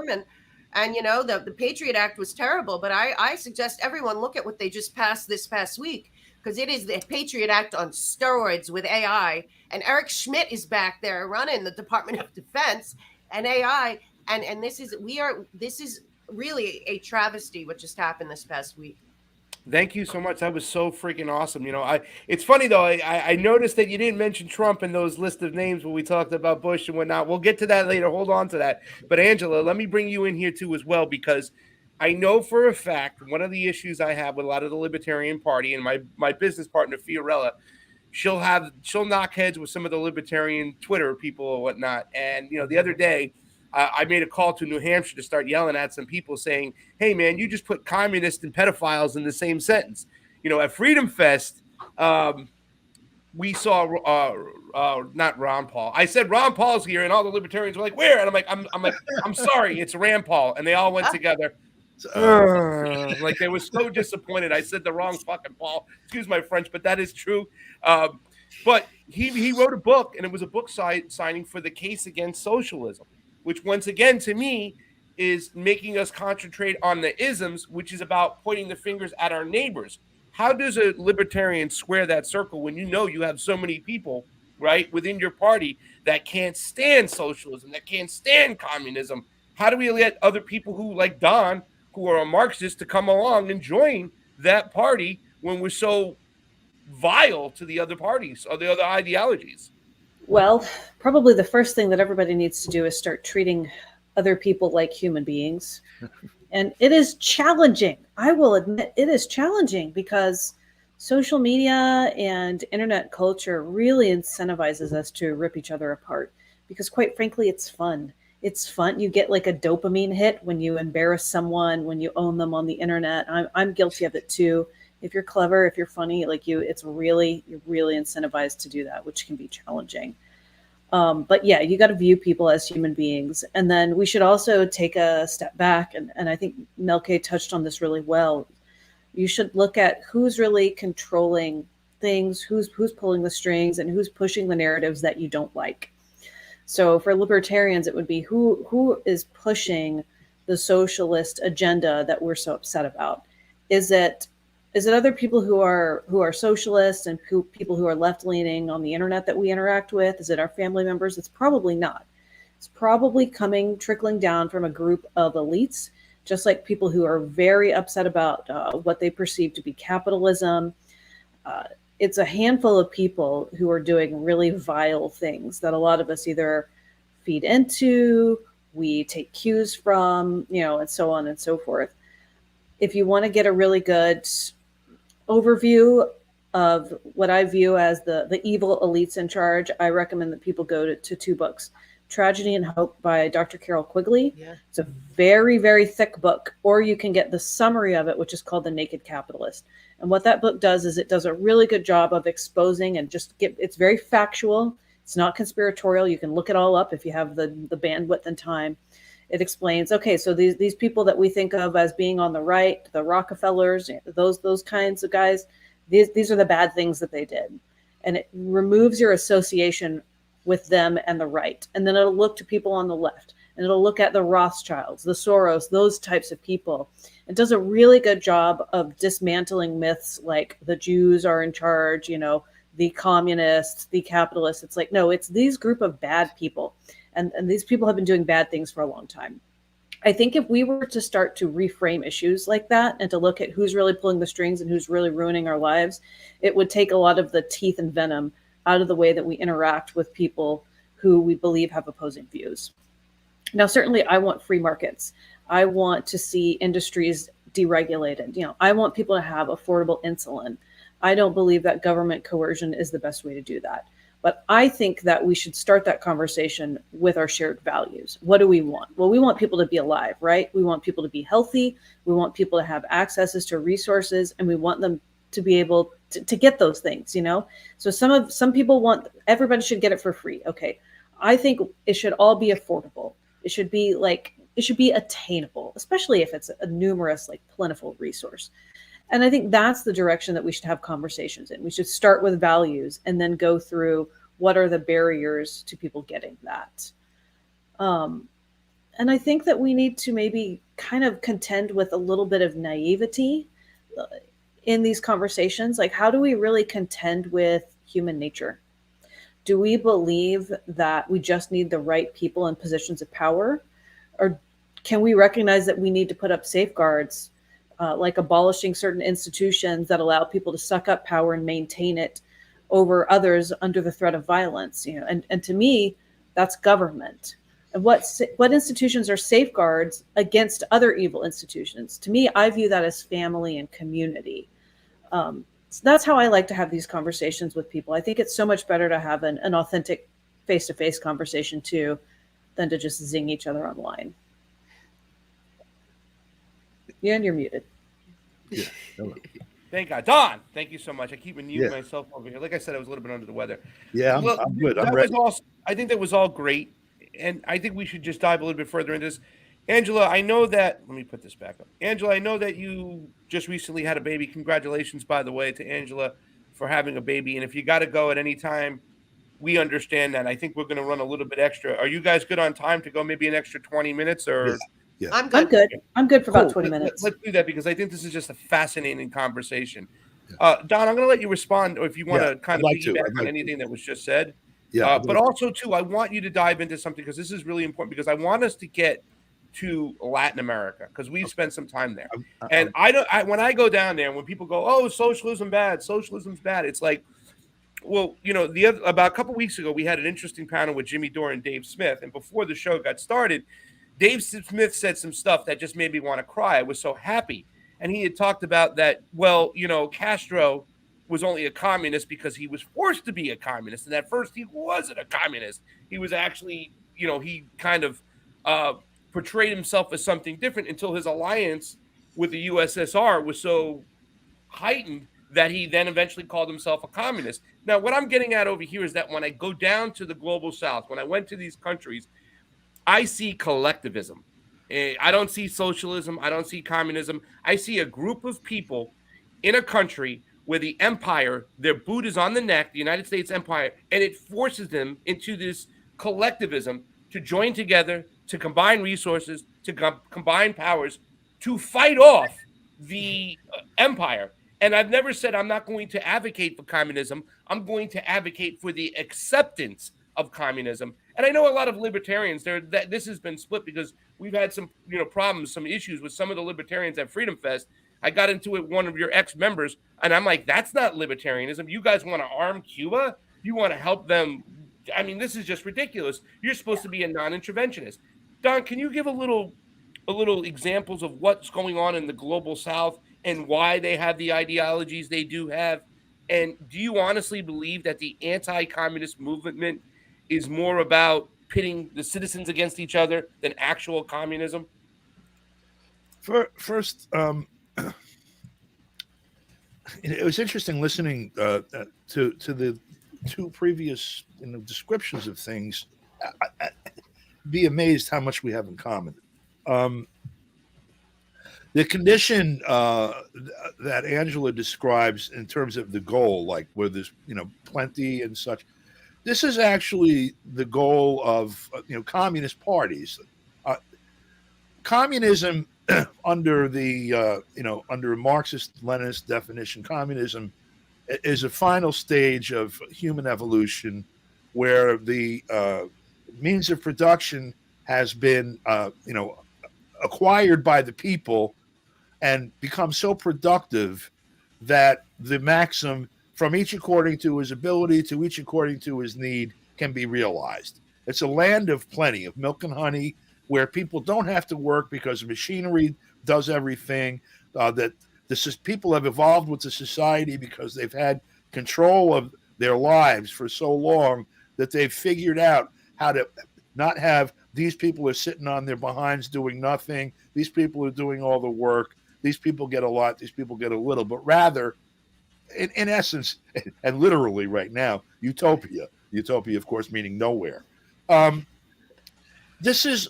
And the Patriot Act was terrible, but I suggest everyone look at what they just passed this past week, because it is the Patriot Act on steroids with AI. And Eric Schmidt is back there running the Department of Defense and AI. And this is really a travesty what just happened this past week. Thank you so much. That was so freaking awesome. It's funny though. I noticed that you didn't mention Trump in those list of names when we talked about Bush and whatnot. We'll get to that later. Hold on to that. But Angela, let me bring you in here too as well, because I know for a fact one of the issues I have with a lot of the Libertarian Party and my business partner Fiorella, she'll knock heads with some of the Libertarian Twitter people or whatnot. And the other day, I made a call to New Hampshire to start yelling at some people saying, hey, man, you just put communists and pedophiles in the same sentence. At Freedom Fest, we saw not Ron Paul. I said Ron Paul's here, and all the Libertarians were like, where? And I'm like, I'm sorry, it's Rand Paul. And they all went together. Like they were so disappointed. I said the wrong fucking Paul. Excuse my French, but that is true. But he wrote a book, and it was a book signing for the case against socialism, which once again to me is making us concentrate on the isms, which is about pointing the fingers at our neighbors. How does a libertarian square that circle when you have so many people, right, within your party that can't stand socialism, that can't stand communism? How do we let other people who, like Don, who are a Marxist, to come along and join that party when we're so vile to the other parties or the other ideologies? Well, probably the first thing that everybody needs to do is start treating other people like human beings. And it is challenging. I will admit it is challenging because social media and internet culture really incentivizes us to rip each other apart because, quite frankly, it's fun. It's fun. You get like a dopamine hit when you embarrass someone, when you own them on the internet. I'm guilty of it too. If you're clever, if you're funny, you're really incentivized to do that, which can be challenging. But yeah, you got to view people as human beings. And then we should also take a step back. And I think Melke touched on this really well. You should look at who's really controlling things, who's pulling the strings, and who's pushing the narratives that you don't like. So for libertarians, it would be who is pushing the socialist agenda that we're so upset about. Is it other people who are socialists and people who are left-leaning on the internet that we interact with? Is it our family members? It's probably not. It's probably trickling down from a group of elites, just like people who are very upset about what they perceive to be capitalism. It's a handful of people who are doing really vile things that a lot of us either feed into, we take cues from, and so on and so forth. If you want to get a really good overview of what I view as the evil elites in charge, I recommend that people go to two books. Tragedy and Hope by Dr. Carol Quigley. Yeah. It's a very, very thick book, or you can get the summary of it, which is called The Naked Capitalist. And what that book does is it does a really good job of exposing and it's very factual. It's not conspiratorial. You can look it all up if you have the bandwidth and time. It explains, okay, so these people that we think of as being on the right, the Rockefellers, those kinds of guys, these are the bad things that they did. And it removes your association with them and the right. And then it'll look to people on the left, and it'll look at the Rothschilds, the Soros, those types of people. It does a really good job of dismantling myths like the Jews are in charge, the communists, the capitalists. It's like, no, it's these group of bad people. And these people have been doing bad things for a long time. I think if we were to start to reframe issues like that and to look at who's really pulling the strings and who's really ruining our lives, it would take a lot of the teeth and venom out of the way that we interact with people who we believe have opposing views. Now, certainly I want free markets. I want to see industries deregulated. I want people to have affordable insulin. I don't believe that government coercion is the best way to do that. But I think that we should start that conversation with our shared values. What do we want? Well, we want people to be alive, right? We want people to be healthy. We want people to have accesses to resources, and we want them to be able to get those things, So some people want, everybody should get it for free. Okay. I think it should all be affordable. It should be attainable, especially if it's a numerous, plentiful resource. And I think that's the direction that we should have conversations in. We should start with values and then go through what are the barriers to people getting that. And I think that we need to maybe kind of contend with a little bit of naivety. in these conversations, like, how do we really contend with human nature? Do we believe that we just need the right people in positions of power? Or can we recognize that we need to put up safeguards, like abolishing certain institutions that allow people to suck up power and maintain it over others under the threat of violence? And to me, that's government. And what institutions are safeguards against other evil institutions? To me, I view that as family and community. So that's how I like to have these conversations with people. I think it's so much better to have an authentic face-to-face conversation too, than to just zing each other online. Yeah, and you're muted. Yeah. Hello. Thank God. Don, thank you so much. I keep renewing Yeah. myself over here. Like I said, I was a little bit under the weather. Yeah, Well, I'm good. I'm that ready. was all, I think that was all great. And I think we should just dive a little bit further into this. Angela, I know that, let me put this back up. Angela, I know that you just recently had a baby. Congratulations, by the way, to Angela for having a baby. And if you got to go at any time, we understand that. I think we're going to run a little bit extra. Are you guys good on time to go maybe an extra 20 minutes or? Yes. Yeah. I'm I'm good. good. I'm good for about Cool. 20 minutes. Let's do that because I think this is just a fascinating conversation. Yeah. Don, I'm going to let you respond, or if you want Yeah, to kind I'd of like to. piggyback I'd on like to. anything that was just said. Yeah. But also, too, I want you to dive into something because this is really important because I want us to get to Latin America because we've spent some time there. And when I go down there and when people go, oh, socialism's bad, it's like, well, about a couple weeks ago, we had an interesting panel with Jimmy Dore and Dave Smith. And before the show got started, Dave Smith said some stuff that just made me want to cry. I was so happy. And he had talked about that, well, Castro was only a communist because he was forced to be a communist. And at first he wasn't a communist. He was actually, he kind of portrayed himself as something different until his alliance with the USSR was so heightened that he then eventually called himself a communist. Now, what I'm getting at over here is that when I go down to the global south, when I went to these countries, I see collectivism. I don't see socialism. I don't see communism. I see a group of people in a country where the empire, their boot is on the neck, the United States empire, and it forces them into this collectivism to join together, to combine resources, to combine powers, to fight off the empire. And I've never said I'm not going to advocate for communism. I'm going to advocate for the acceptance of communism. And I know a lot of libertarians that this has been split because we've had some problems, some issues with some of the libertarians at Freedom Fest. I got into it with one of your ex-members, and I'm like, that's not libertarianism. You guys want to arm Cuba? You want to help them? I mean, this is just ridiculous. You're supposed to be a non-interventionist. Don, can you give a little examples of what's going on in the global South and why they have the ideologies they do have? And do you honestly believe that the anti-communist movement is more about pitting the citizens against each other than actual communism? First, it was interesting listening to the two previous descriptions of things. I'd be amazed how much we have in common. The condition that Angela describes in terms of the goal, like where there's plenty and such, this is actually the goal of communist parties. Communism, under the under a Marxist-Leninist definition, communism is a final stage of human evolution, where the means of production has been acquired by the people and become so productive that the maxim, from each according to his ability to each according to his need, can be realized. It's a land of plenty, of milk and honey, where people don't have to work because machinery does everything, that people have evolved with the society because they've had control of their lives for so long that they've figured out how to not have these people are sitting on their behinds doing nothing. These people are doing all the work. These people get a lot. These people get a little. But rather, in essence, and literally right now, utopia. Utopia, of course, meaning nowhere. This is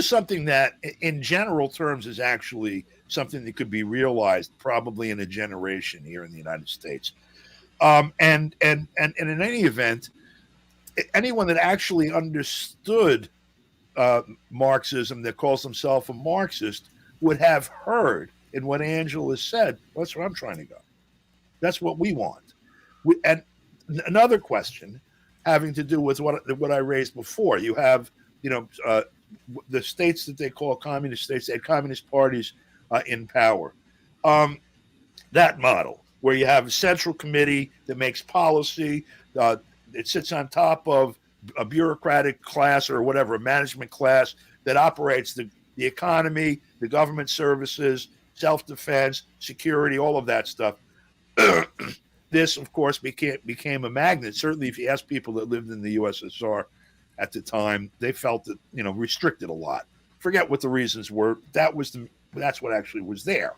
something that, in general terms, is actually something that could be realized probably in a generation here in the United States. And in any event, anyone that actually understood Marxism, that calls himself a Marxist, would have heard in what Angela said. That's where I'm trying to go. That's what we want. And another question having to do with what I raised before. You have, the states that they call communist states, they had communist parties in power. That model, where you have a central committee that makes policy, it sits on top of a bureaucratic class or whatever, a management class that operates the economy, the government services, self-defense, security, all of that stuff. This, of course, became a magnet. Certainly, if you ask people that lived in the USSR at the time, they felt that, restricted a lot. Forget what the reasons were. That's what actually was there.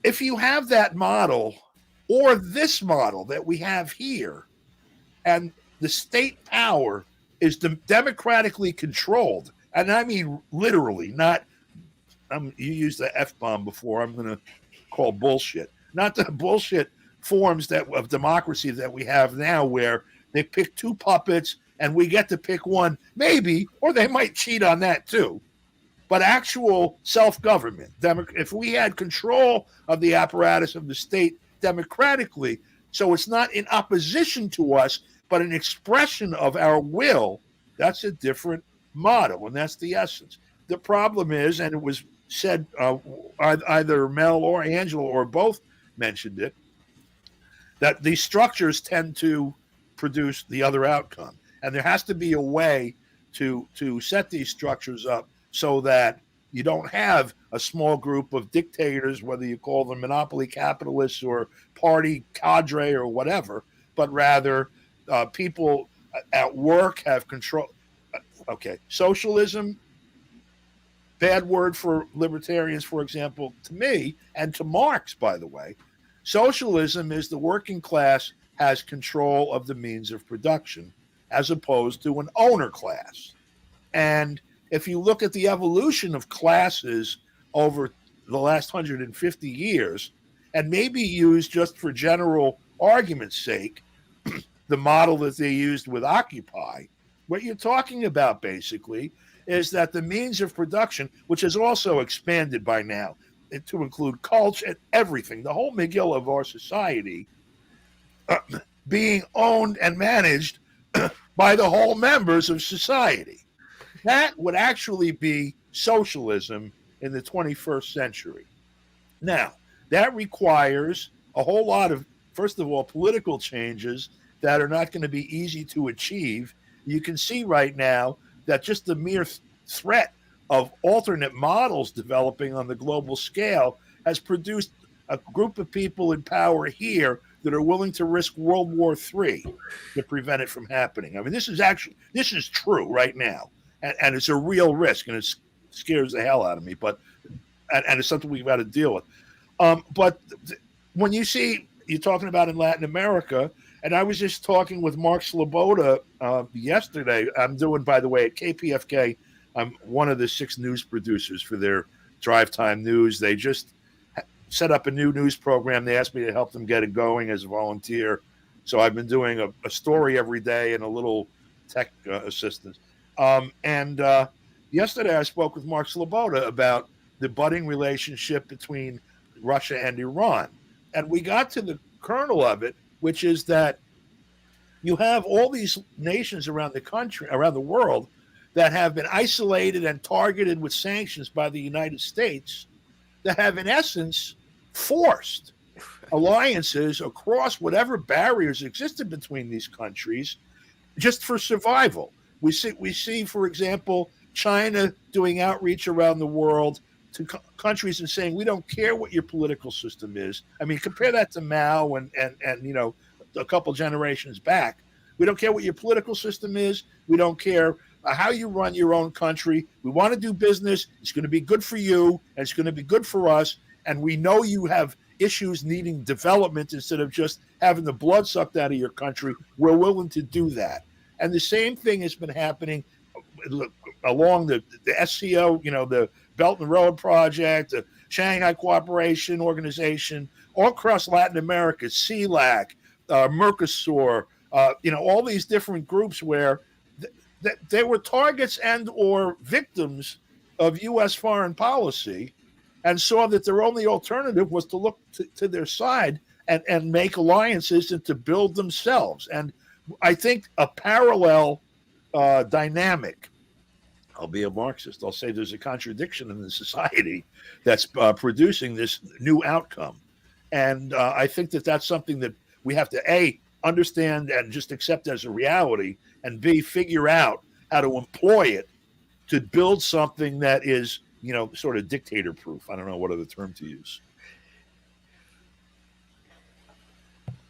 If you have that model or this model that we have here, and the state power is democratically controlled, and I mean literally, not you used the F-bomb before, I'm going to call bullshit. Not the bullshit forms of democracy that we have now, where they pick two puppets and we get to pick one, maybe, or they might cheat on that too. But actual self-government, if we had control of the apparatus of the state democratically, so it's not in opposition to us, but an expression of our will, that's a different model, and that's the essence. The problem is, and it was said, either Mel or Angela or both mentioned it, that these structures tend to produce the other outcome. And there has to be a way to set these structures up so that you don't have a small group of dictators, whether you call them monopoly capitalists or party cadre or whatever, but rather people at work have control. Okay, socialism, bad word for libertarians, for example, to me, and to Marx, by the way. Socialism is the working class has control of the means of production, as opposed to an owner class. And if you look at the evolution of classes over the last 150 years, and maybe use, just for general argument's sake, the model that they used with Occupy, what you're talking about basically is that the means of production, which has also expanded by now to include culture and everything, the whole McGill of our society, being owned and managed by the whole members of society. That would actually be socialism in the 21st century. Now, that requires a whole lot of, first of all, political changes that are not going to be easy to achieve. You can see right now that just the mere threat of alternate models developing on the global scale has produced a group of people in power here that are willing to risk World War III to prevent it from happening. I mean, this is true right now. And it's a real risk, and it scares the hell out of me, and it's something we've got to deal with. But when you're talking about in Latin America, and I was just talking with Mark Sloboda yesterday. I'm doing, by the way, at KPFK, I'm one of the 6 news producers for their Drive Time News. They just set up a new news program. They asked me to help them get it going as a volunteer. So I've been doing a story every day and a little tech assistance. And yesterday I spoke with Mark Sloboda about the budding relationship between Russia and Iran. And we got to the kernel of it, which is that you have all these nations around the world, that have been isolated and targeted with sanctions by the United States, that have in essence forced alliances across whatever barriers existed between these countries just for survival. We see, for example, China doing outreach around the world to countries and saying, we don't care what your political system is. I mean, compare that to Mao and a couple generations back. We don't care what your political system is. We don't care how you run your own country. We want to do business. It's going to be good for you, and it's going to be good for us. And we know you have issues needing development instead of just having the blood sucked out of your country. We're willing to do that. And the same thing has been happening along the SCO, the Belt and Road Project, the Shanghai Cooperation Organization, all across Latin America, CELAC, Mercosur, all these different groups where they were targets and or victims of U.S. foreign policy and saw that their only alternative was to look to their side and make alliances and to build themselves. And I think a parallel dynamic. I'll be a Marxist. I'll say there's a contradiction in the society that's producing this new outcome. And I think that that's something that we have to, A, understand and just accept as a reality, and B, figure out how to employ it to build something that is, sort of dictator proof. I don't know what other term to use.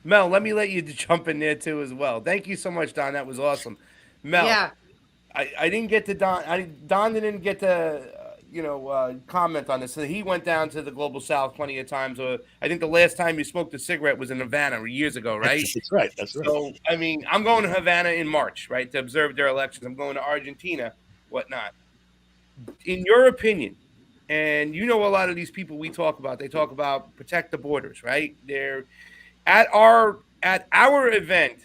Mel, let me let you jump in there too as well. Thank you so much, Don. That was awesome. Mel, Yeah. I didn't get to Don. Don didn't get to comment on this. So he went down to the Global South plenty of times. I think the last time he smoked a cigarette was in Havana years ago, right? That's right. That's right. So I mean, I'm going to Havana in March, right, to observe their elections. I'm going to Argentina, whatnot. In your opinion, and a lot of these people we talk about, they talk about protect the borders, right? They're at our event,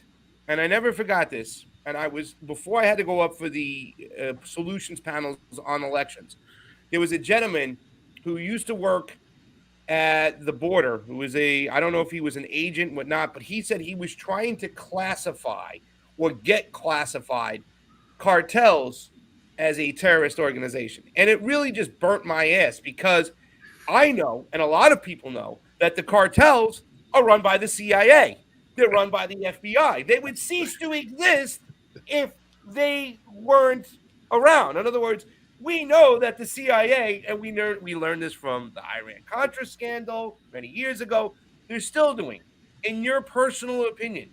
and I never forgot this. And before I had to go up for the solutions panels on elections, there was a gentleman who used to work at the border, who was I don't know if he was an agent, whatnot, but he said he was trying to classify or get classified cartels as a terrorist organization. And it really just burnt my ass, because I know, and a lot of people know, that the cartels are run by the CIA. They're run by the FBI. They would cease to exist if they weren't around. In other words, we know that the CIA, and we learned this from the Iran-Contra scandal many years ago, they're still doing. In your personal opinion,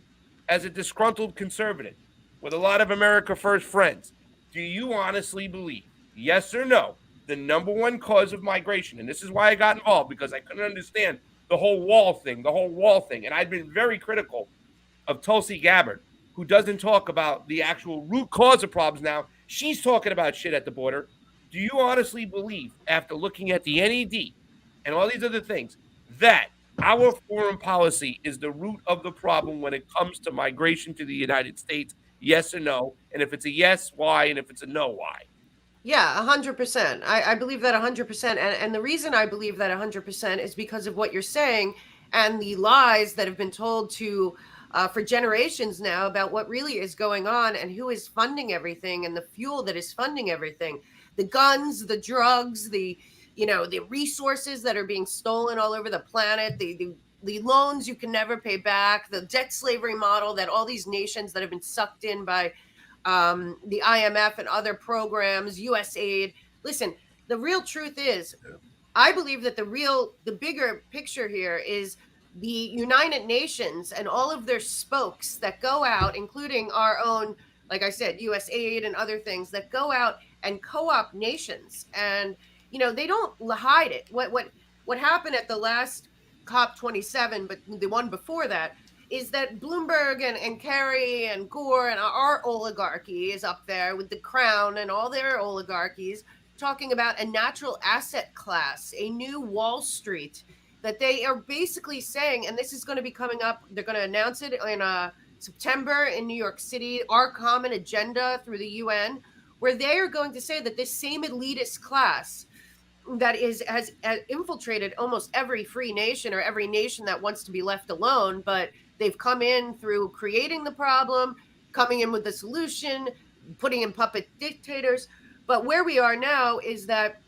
as a disgruntled conservative with a lot of America First friends, do you honestly believe, yes or no, the number one cause of migration, and this is why I got involved, because I couldn't understand the whole wall thing, and I've been very critical of Tulsi Gabbard, who doesn't talk about the actual root cause of problems now. She's talking about shit at the border. Do you honestly believe, after looking at the NED and all these other things, that our foreign policy is the root of the problem when it comes to migration to the United States? Yes or no? And if it's a yes, why? And if it's a no, why? Yeah, 100%. I believe that 100%. And the reason I believe that 100% is because of what you're saying and the lies that have been told to for generations now about what really is going on and who is funding everything and the fuel that is funding everything. The guns, the drugs, the resources that are being stolen all over the planet, the loans you can never pay back, the debt slavery model that all these nations that have been sucked in by the IMF and other programs, USAID. Listen, the real truth is, I believe that the bigger picture here is the United Nations and all of their spokes that go out, including our own, like I said, USAID and other things that go out and co-opt nations. And, they don't hide it. What happened at the last COP27, but the one before that, is that Bloomberg and Kerry and Gore and our oligarchy is up there with the Crown and all their oligarchies talking about a natural asset class, a new Wall Street, that they are basically saying, and this is going to be coming up, they're going to announce it in September in New York City, our common agenda through the UN, where they are going to say that this same elitist class that has infiltrated almost every free nation or every nation that wants to be left alone, but they've come in through creating the problem, coming in with the solution, putting in puppet dictators. But where we are now is that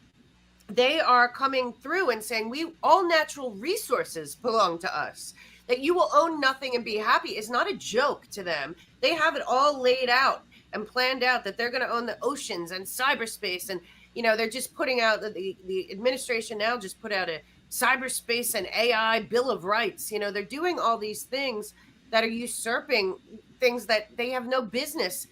they are coming through and saying all natural resources belong to us, that you will own nothing and be happy is not a joke to them. They have it all laid out and planned out that they're going to own the oceans and cyberspace. And, they're just putting out the administration now just put out a cyberspace and AI Bill of Rights. They're doing all these things that are usurping things that they have no business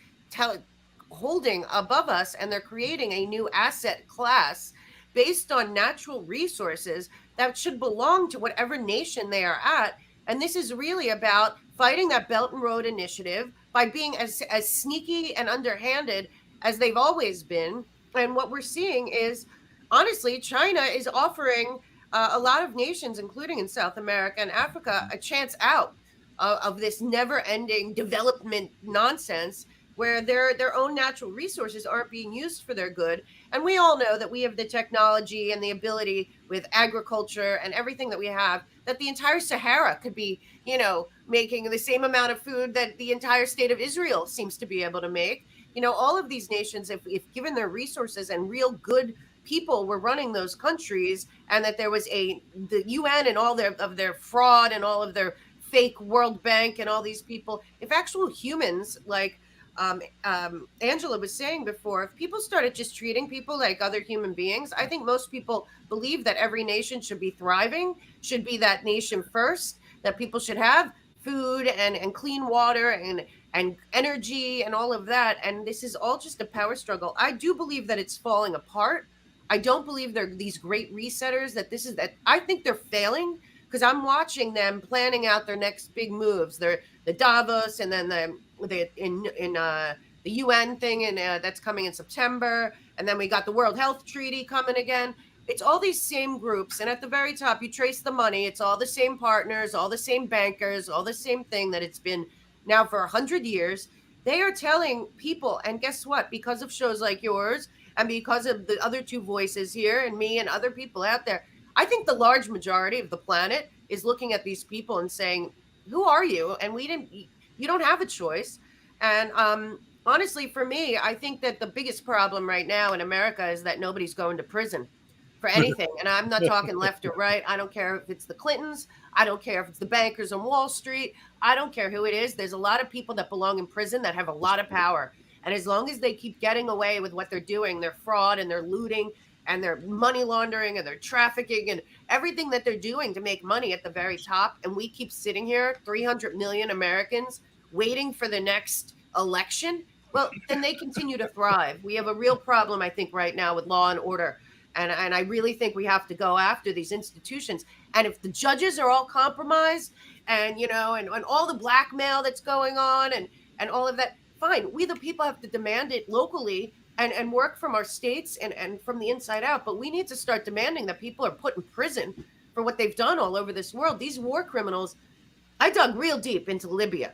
holding above us. And they're creating a new asset class based on natural resources that should belong to whatever nation they are at. And this is really about fighting that Belt and Road Initiative by being as sneaky and underhanded as they've always been. And what we're seeing is, honestly, China is offering a lot of nations, including in South America and Africa, a chance out of this never-ending development nonsense where their own natural resources aren't being used for their good. And we all know that we have the technology and the ability with agriculture and everything that we have, that the entire Sahara could be, making the same amount of food that the entire state of Israel seems to be able to make. All of these nations, if given their resources and real good people were running those countries, and that there was the UN and all their fraud and all of their fake World Bank and all these people, if actual humans, like Angela was saying before, if people started just treating people like other human beings, I think most people believe that every nation should be thriving, should be that nation first, that people should have food and clean water and energy and all of that. And this is all just a power struggle. I do believe that it's falling apart. I don't believe they're these great resetters, that I think they're failing, because I'm watching them planning out their next big moves. They're the Davos, and then the UN thing, and that's coming in September, and then we got the World Health Treaty coming again. It's all these same groups, and at the very top, you trace the money. It's all the same partners, all the same bankers, all the same thing that it's been now for 100 years. They are telling people, and guess what? Because of shows like yours, and because of the other two voices here, and me and other people out there, I think the large majority of the planet is looking at these people and saying, "Who are you?" And you don't have a choice. And honestly, for me, I think that the biggest problem right now in America is that nobody's going to prison for anything. And I'm not talking left or right. I don't care if it's the Clintons. I don't care if it's the bankers on Wall Street. I don't care who it is. There's a lot of people that belong in prison that have a lot of power. And as long as they keep getting away with what they're doing, their fraud and their looting and their money laundering and their trafficking and everything that they're doing to make money at the very top, and we keep sitting here, 300 million Americans, waiting for the next election, well, then they continue to thrive. We have a real problem, I think, right now with law and order. And I really think we have to go after these institutions. And if the judges are all compromised and, and all the blackmail that's going on and all of that, fine. We, the people, have to demand it locally and work from our states and from the inside out. But we need to start demanding that people are put in prison for what they've done all over this world. These war criminals, I dug real deep into Libya.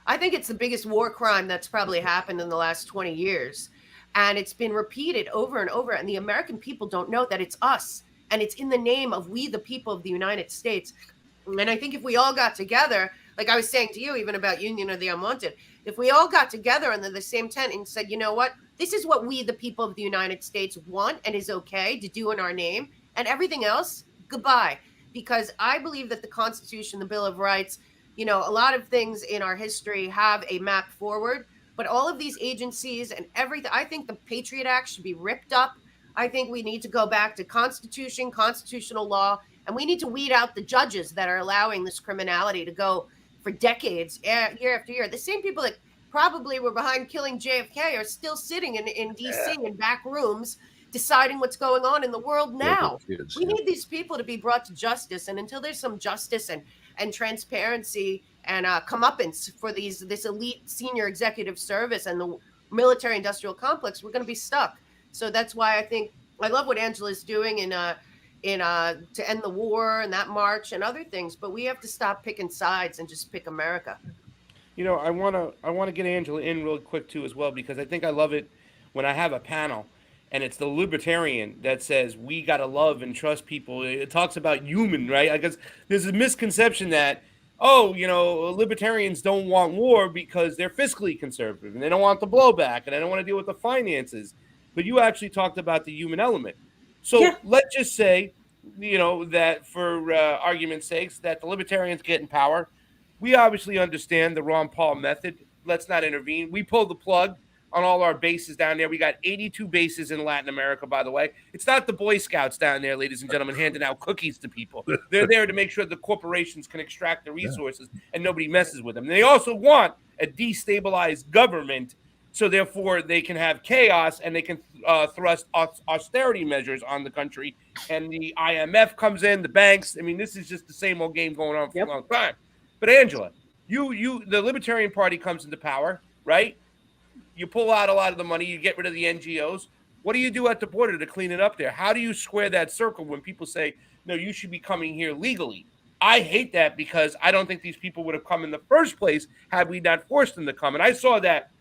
I think it's the biggest war crime that's probably happened in the last 20 years. And it's been repeated over and over. And the American people don't know that it's us. And it's in the name of we, the people of the United States. And I think if we all got together, like I was saying to you, even about Union of the Unwanted, if we all got together under the same tent and said, you know what, this is what we, the people of the United States, want and is okay to do in our name, and everything else, goodbye. Because I believe that the Constitution, the Bill of Rights, a lot of things in our history have a map forward. But all of these agencies and everything, I think the Patriot Act should be ripped up. I think we need to go back to Constitution, constitutional law, and we need to weed out the judges that are allowing this criminality to go for decades, year after year. The same people that probably were behind killing JFK are still sitting in D.C. in back rooms deciding what's going on in the world now. We need these people to be brought to justice. And until there's some justice and transparency and comeuppance for this elite senior executive service and the military industrial complex, we're going to be stuck. So that's why I think I love what Angela's doing in to end the war and that march and other things. But we have to stop picking sides and just pick America. I want to get Angela in real quick too as well, because I think I love it when I have a panel and it's the libertarian that says we got to love and trust people. It talks about human, right? Because there's a misconception that, libertarians don't want war because they're fiscally conservative and they don't want the blowback and they don't want to deal with the finances. But you actually talked about the human element. So Let's just say, that for argument's sakes, that the libertarians get in power. We obviously understand the Ron Paul method. Let's not intervene. We pull the plug on all our bases down there. We got 82 bases in Latin America, by the way. It's not the Boy Scouts down there, ladies and gentlemen, handing out cookies to people. They're there to make sure the corporations can extract the resources and nobody messes with them. They also want a destabilized government, so therefore they can have chaos and they can thrust austerity measures on the country. And the IMF comes in, the banks. I mean, this is just the same old game going on for a long time. But Angela, the Libertarian Party comes into power, right? You pull out a lot of the money, you get rid of the NGOs. What do you do at the border to clean it up there? How do you square that circle when people say, no, you should be coming here legally? I hate that because I don't think these people would have come in the first place had we not forced them to come. And I saw that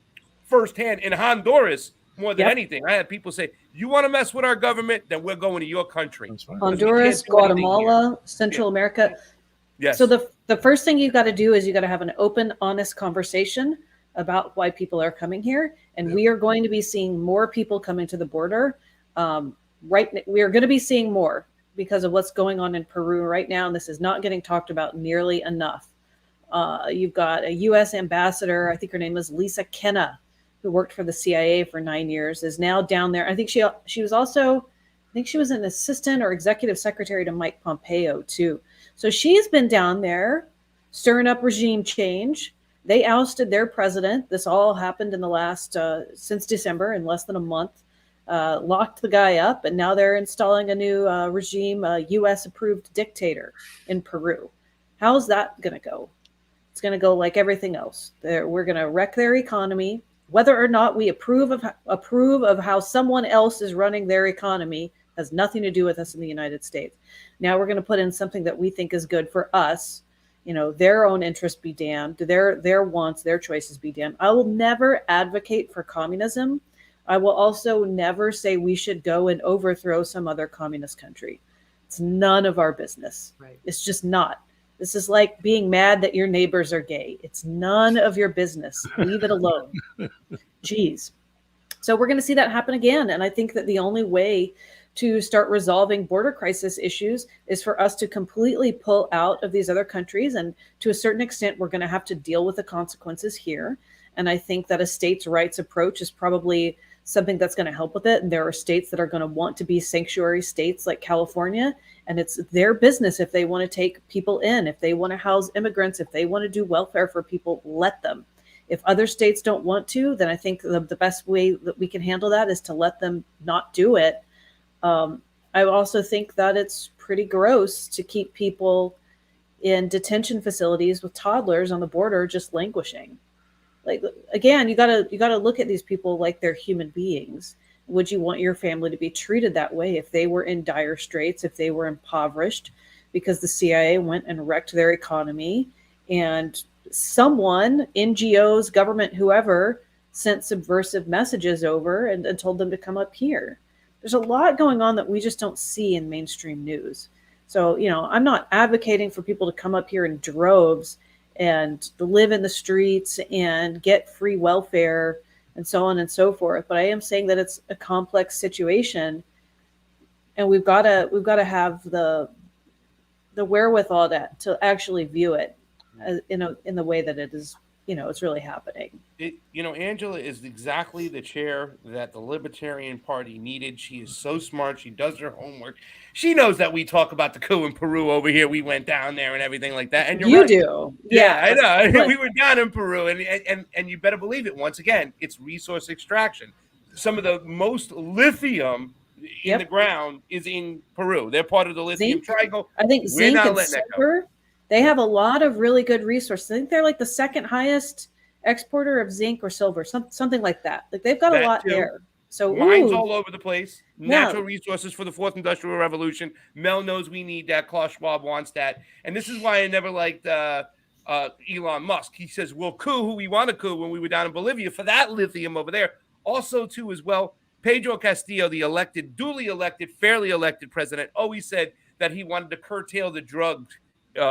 firsthand in Honduras more than Yep. anything. I had people say, "You want to mess with our government? Then we're going to your country." That's right. Honduras, do anything here. Guatemala, Central America. Yes. So the first thing you got to do is you got to have an open, honest conversation about why people are coming here, and we are going to be seeing more people coming to the border. We are going to be seeing more because of what's going on in Peru right now, and this is not getting talked about nearly enough. You've got a U.S. ambassador, I think her name is Lisa Kenna, who worked for the CIA for 9 years, is now down there. I think she was also, I think she was an assistant or executive secretary to Mike Pompeo too. So she's been down there stirring up regime change. They ousted their president. This all happened in the last, since December, in less than a month. Locked the guy up, and now they're installing a new regime, a U.S.-approved dictator in Peru. How's that going to go? It's going to go like everything else. We're going to wreck their economy. Whether or not we approve of how someone else is running their economy has nothing to do with us in the United States. Now we're going to put in something that we think is good for us. You know, their own interests be damned, their wants, their choices be damned. I will never advocate for communism. I will also never say we should go and overthrow some other communist country. It's none of our business. Right. It's just not. This is like being mad that your neighbors are gay. It's none of your business. Leave it alone. Jeez. So we're going to see that happen again. And I think that the only way to start resolving border crisis issues is for us to completely pull out of these other countries. And to a certain extent, we're going to have to deal with the consequences here. And I think that a states' rights approach is probably something that's going to help with it. And there are states that are going to want to be sanctuary states like California. And it's their business if they want to take people in, if they want to house immigrants, if they want to do welfare for people, let them. If other states don't want to, then I think the best way that we can handle that is to let them not do it. I also think that it's pretty gross to keep people in detention facilities with toddlers on the border just languishing. Like, again, you gotta look at these people like they're human beings. Would you want your family to be treated that way if they were in dire straits, if they were impoverished because the CIA went and wrecked their economy and someone, NGOs, government, whoever, sent subversive messages over and told them to come up here? There's a lot going on that we just don't see in mainstream news. So, you know, I'm not advocating for people to come up here in droves and live in the streets and get free welfare and so on and so forth. But I am saying that it's a complex situation, and we've got to have the wherewithal to actually view it as, in the way that it is. You know, it's really happening. Angela is exactly the chair that the Libertarian Party needed. She is so smart. She does her homework. She knows that we talk about the coup in Peru over here. We went down there and everything like that. And you right. do. Yeah, I know. We were down in Peru, and you better believe it. Once again, it's resource extraction. Some of the most lithium in the ground is in Peru. They're part of the lithium triangle. I think zinc and silver. They have a lot of really good resources. I think they're like the second highest exporter of zinc or silver, something like that. Like they've got a lot there. So mines all over the place. Natural resources for the fourth industrial revolution. Mel knows we need that. Klaus Schwab wants that. And this is why I never liked Elon Musk. He says, we'll coup who we want to coup when we were down in Bolivia for that lithium over there. Also, too, as well, Pedro Castillo, the duly elected, fairly elected president, always said that he wanted to curtail the drug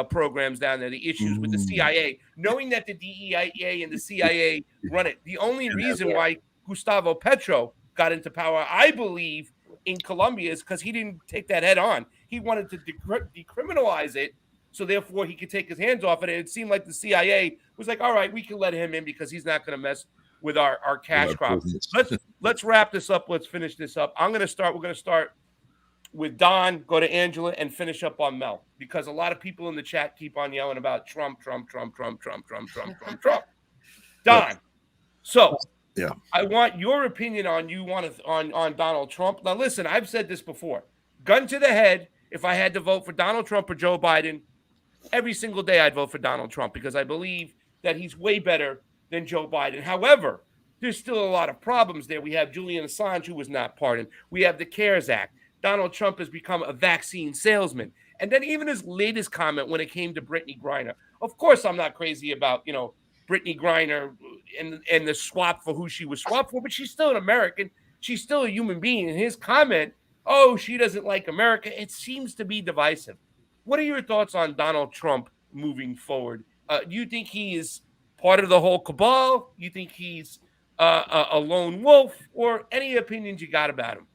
programs down there, the issues with the CIA, knowing that the DEA and the CIA run it. The only reason why Gustavo Petro got into power, I believe, in Colombia is because he didn't take that head on. He wanted to decriminalize it, so therefore he could take his hands off it. And it seemed like the CIA was like, all right, we can let him in because he's not going to mess with our cash crop. Let's wrap this up. Let's finish this up. We're going to start with Don, go to Angela, and finish up on Mel, because a lot of people in the chat keep on yelling about Trump. Don, so I want your opinion on Donald Trump. Now, listen, I've said this before. Gun to the head, if I had to vote for Donald Trump or Joe Biden, every single day I'd vote for Donald Trump because I believe that he's way better than Joe Biden. However, there's still a lot of problems there. We have Julian Assange, who was not pardoned. We have the CARES Act. Donald Trump has become a vaccine salesman. And then even his latest comment when it came to Brittany Griner. Of course, I'm not crazy about, Brittany Griner and the swap for who she was swapped for, but she's still an American. She's still a human being. And his comment, oh, she doesn't like America, it seems to be divisive. What are your thoughts on Donald Trump moving forward? Do you think he is part of the whole cabal? You think he's a lone wolf? Or any opinions you got about him?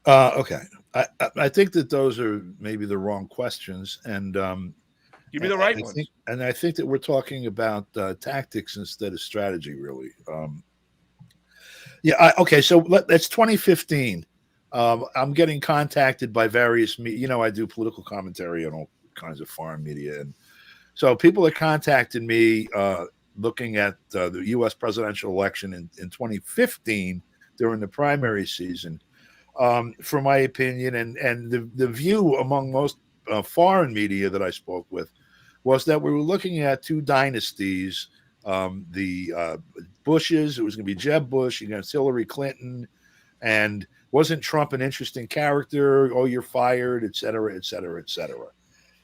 Okay. I think that those are maybe the wrong questions. And give me the right ones. I think that we're talking about tactics instead of strategy, really. Okay. So it's 2015. I'm getting contacted by various media. I do political commentary on all kinds of foreign media. And so people are contacting me looking at the U.S. presidential election in 2015 during the primary season. For my opinion, and the view among most foreign media that I spoke with was that we were looking at two dynasties. The Bushes, it was going to be Jeb Bush against Hillary Clinton, and wasn't Trump an interesting character? Oh, you're fired, et cetera, et cetera, et cetera.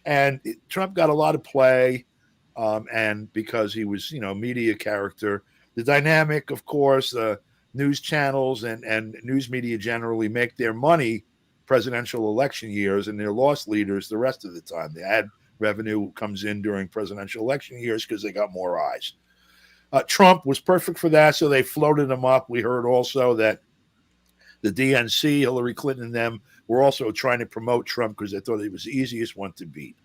And Trump got a lot of play, and because he was, media character, the dynamic, of course, news channels and news media generally make their money presidential election years, and they're loss leaders the rest of the time. The ad revenue comes in during presidential election years because they got more eyes. Trump was perfect for that, so they floated him up. We heard also that the DNC, Hillary Clinton and them, were also trying to promote Trump because they thought he was the easiest one to beat.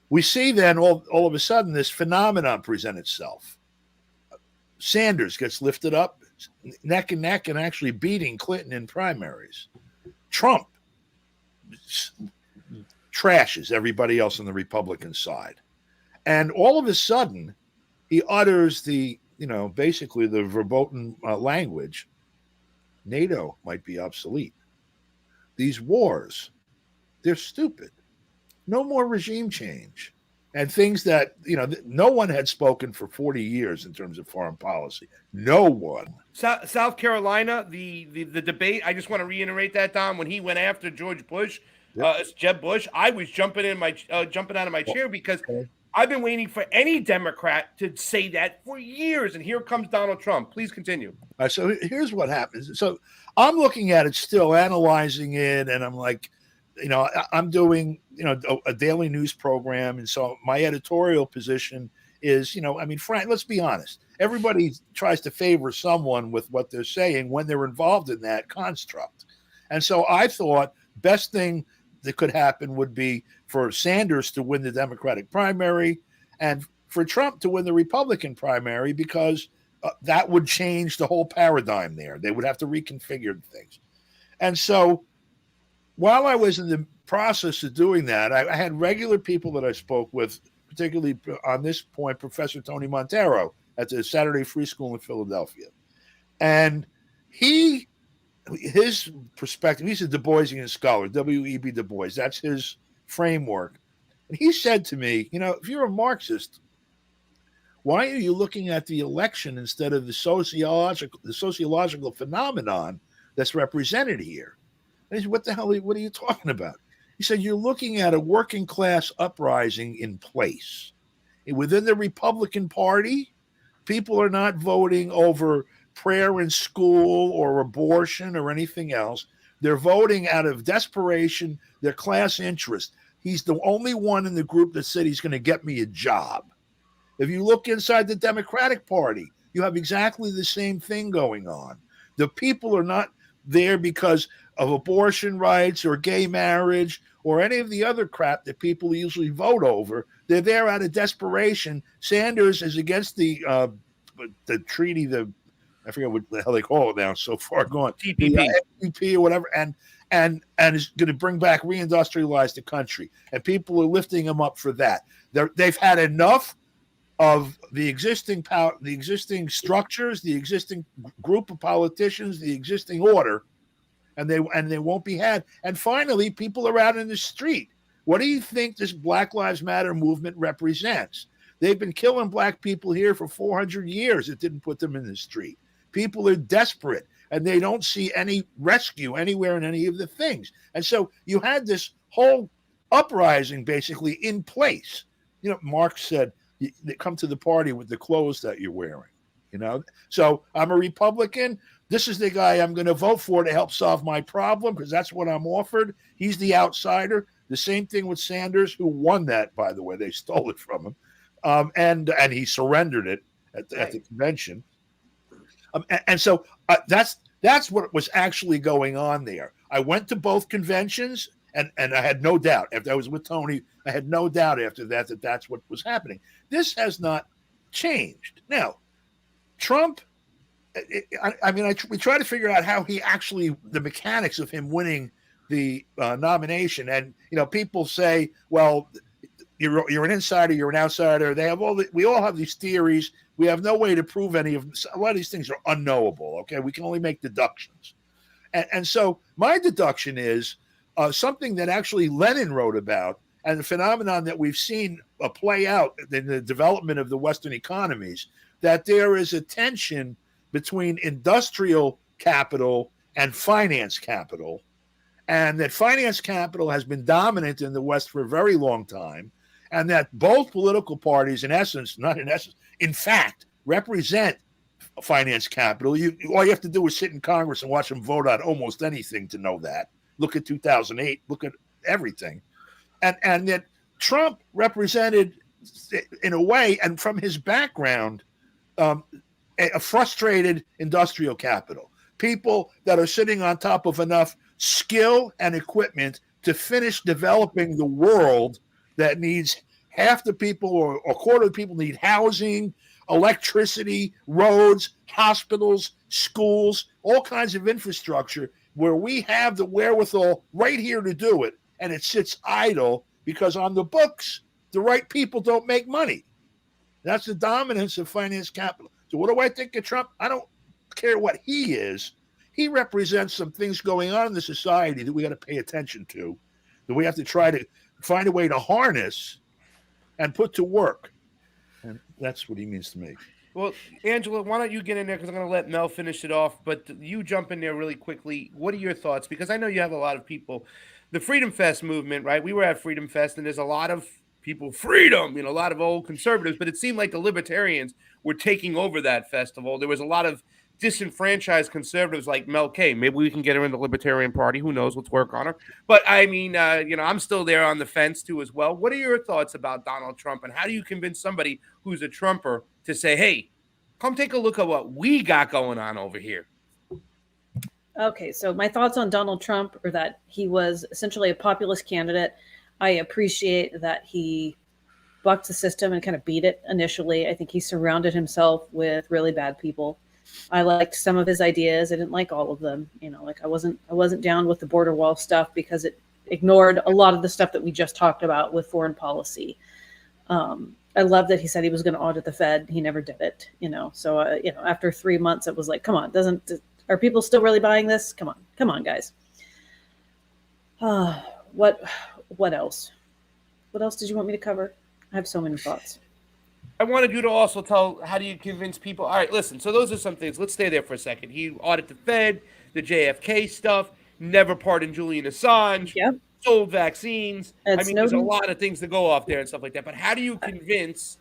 We see then all of a sudden this phenomenon present itself. Sanders gets lifted up neck and neck and actually beating Clinton in primaries. Trump trashes everybody else on the Republican side. And all of a sudden, he utters basically the verboten language. NATO might be obsolete. These wars, they're stupid. No more regime change. And things that, no one had spoken for 40 years in terms of foreign policy. No one. South Carolina, the debate, I just want to reiterate that, Don, when he went after George Bush, Jeb Bush, I was jumping out of my chair because I've been waiting for any Democrat to say that for years. And here comes Donald Trump. Please continue. So here's what happens. So I'm looking at it still, analyzing it, and I'm like, I'm doing, a daily news program. And so my editorial position is, Frank, let's be honest. Everybody tries to favor someone with what they're saying when they're involved in that construct. And so I thought best thing that could happen would be for Sanders to win the Democratic primary and for Trump to win the Republican primary, because that would change the whole paradigm there. They would have to reconfigure things. And so while I was in the process of doing that, I had regular people that I spoke with, particularly on this point, Professor Tony Montero at the Saturday Free School in Philadelphia. And his perspective, he's a Du Boisian scholar, W.E.B. Du Bois. That's his framework. And he said to me, if you're a Marxist, why are you looking at the election instead of the sociological phenomenon that's represented here? I said, what are you talking about? He said, you're looking at a working class uprising in place. Within the Republican Party, people are not voting over prayer in school or abortion or anything else. They're voting out of desperation, their class interest. He's the only one in the group that said he's going to get me a job. If you look inside the Democratic Party, you have exactly the same thing going on. The people are not there because of abortion rights or gay marriage or any of the other crap that people usually vote over. They're there out of desperation. Sanders is against the treaty, I forget what the hell they call it now, so far gone. TPP. TPP or whatever, and is going to bring back, reindustrialize the country. And people are lifting them up for that. They've had enough of the existing power, the existing structures, the existing group of politicians, the existing order, and they won't be had. And finally, people are out in the street. What do you think this Black Lives Matter movement represents? They've been killing black people here for 400 years. It didn't put them in the street. People are desperate, and they don't see any rescue anywhere in any of the things. And so you had this whole uprising basically in place. Marx said, they come to the party with the clothes that you're wearing. So I'm a Republican. This is the guy I'm going to vote for to help solve my problem because that's what I'm offered. He's the outsider. The same thing with Sanders, who won that, by the way. They stole it from him. And he surrendered it at the convention. So that's what was actually going on there. I went to both conventions, and I had no doubt. After I was with Tony, I had no doubt after that that's what was happening. This has not changed. Now, Trump, we try to figure out how he actually, the mechanics of him winning the nomination. And, people say, well, you're an insider, you're an outsider. We all have these theories. We have no way to prove any of them. A lot of these things are unknowable. Okay. We can only make deductions. And so my deduction is something that actually Lenin wrote about, and the phenomenon that we've seen play out in the development of the Western economies, that there is a tension between industrial capital and finance capital, and that finance capital has been dominant in the West for a very long time, and that both political parties, in fact, represent finance capital. All you have to do is sit in Congress and watch them vote on almost anything to know that. Look at 2008. Look at everything. And that Trump represented, in a way, and from his background, a frustrated industrial capital. People that are sitting on top of enough skill and equipment to finish developing the world that needs half the people or a quarter of the people need housing, electricity, roads, hospitals, schools, all kinds of infrastructure, where we have the wherewithal right here to do it. And it sits idle because on the books, the right people don't make money. That's the dominance of finance capital. So what do I think of Trump? I don't care what he is. He represents some things going on in the society that we got to pay attention to, that we have to try to find a way to harness and put to work. And that's what he means to me. Well, Angela, why don't you get in there, because I'm going to let Mel finish it off, but you jump in there really quickly. What are your thoughts? Because I know you have a lot of people. The Freedom Fest movement, right? We were at Freedom Fest, and there's a lot of people, freedom, a lot of old conservatives, but it seemed like the libertarians were taking over that festival. There was a lot of disenfranchised conservatives like Mel K. Maybe we can get her in the Libertarian Party. Who knows? Let's work on her. But I mean, I'm still there on the fence too as well. What are your thoughts about Donald Trump, and how do you convince somebody who's a Trumper to say, hey, come take a look at what we got going on over here? Okay, so my thoughts on Donald Trump are that he was essentially a populist candidate. I appreciate that he bucked the system and kind of beat it initially. I think he surrounded himself with really bad people. I liked some of his ideas. I didn't like all of them. I wasn't down with the border wall stuff because it ignored a lot of the stuff that we just talked about with foreign policy. I love that he said he was going to audit the Fed. He never did it. So after 3 months, it was like, come on, are people still really buying this? Come on, guys. What else? What else did you want me to cover? I have so many thoughts. I wanted you to also tell, how do you convince people? All right, listen, so those are some things. Let's stay there for a second. He audited the Fed, the JFK stuff, never pardoned Julian Assange, Yep. sold vaccines. There's a lot of things to go off there and stuff like that. But how do you convince,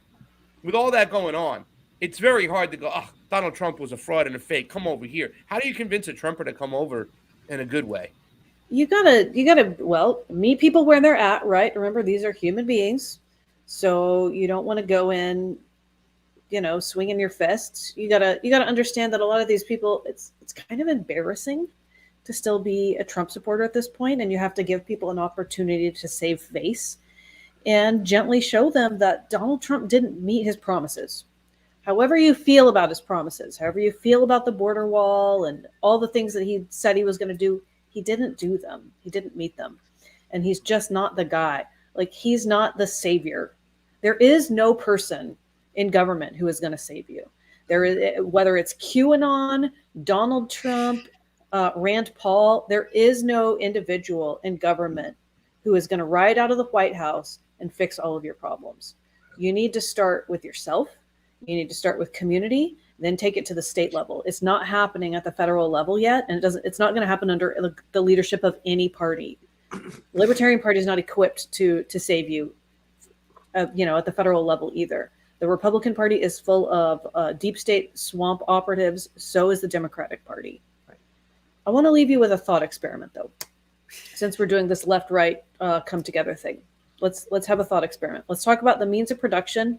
with all that going on, it's very hard to go, Donald Trump was a fraud and a fake. Come over here. How do you convince a Trumper to come over in a good way? You gotta, meet people where they're at, right? Remember, these are human beings. So you don't want to go in, swinging your fists. You gotta understand that a lot of these people, it's kind of embarrassing to still be a Trump supporter at this point, and you have to give people an opportunity to save face and gently show them that Donald Trump didn't meet his promises. However you feel about his promises, however you feel about the border wall and all the things that he said he was going to do, he didn't do them. He didn't meet them. And he's just not the guy. Like, he's not the savior. There is no person in government who is going to save you. There is, whether it's QAnon, Donald Trump, Rand Paul, there is no individual in government who is going to ride out of the White House and fix all of your problems. You need to start with yourself. You need to start with community, then take it to the state level. It's not happening at the federal level yet, and it's not going to happen under the leadership of any party. The Libertarian Party is not equipped to save you, at the federal level either. The Republican Party is full of deep state swamp operatives. So is the Democratic Party. I want to leave you with a thought experiment, though. Since we're doing this left-right come together thing, let's have a thought experiment. Let's talk about the means of production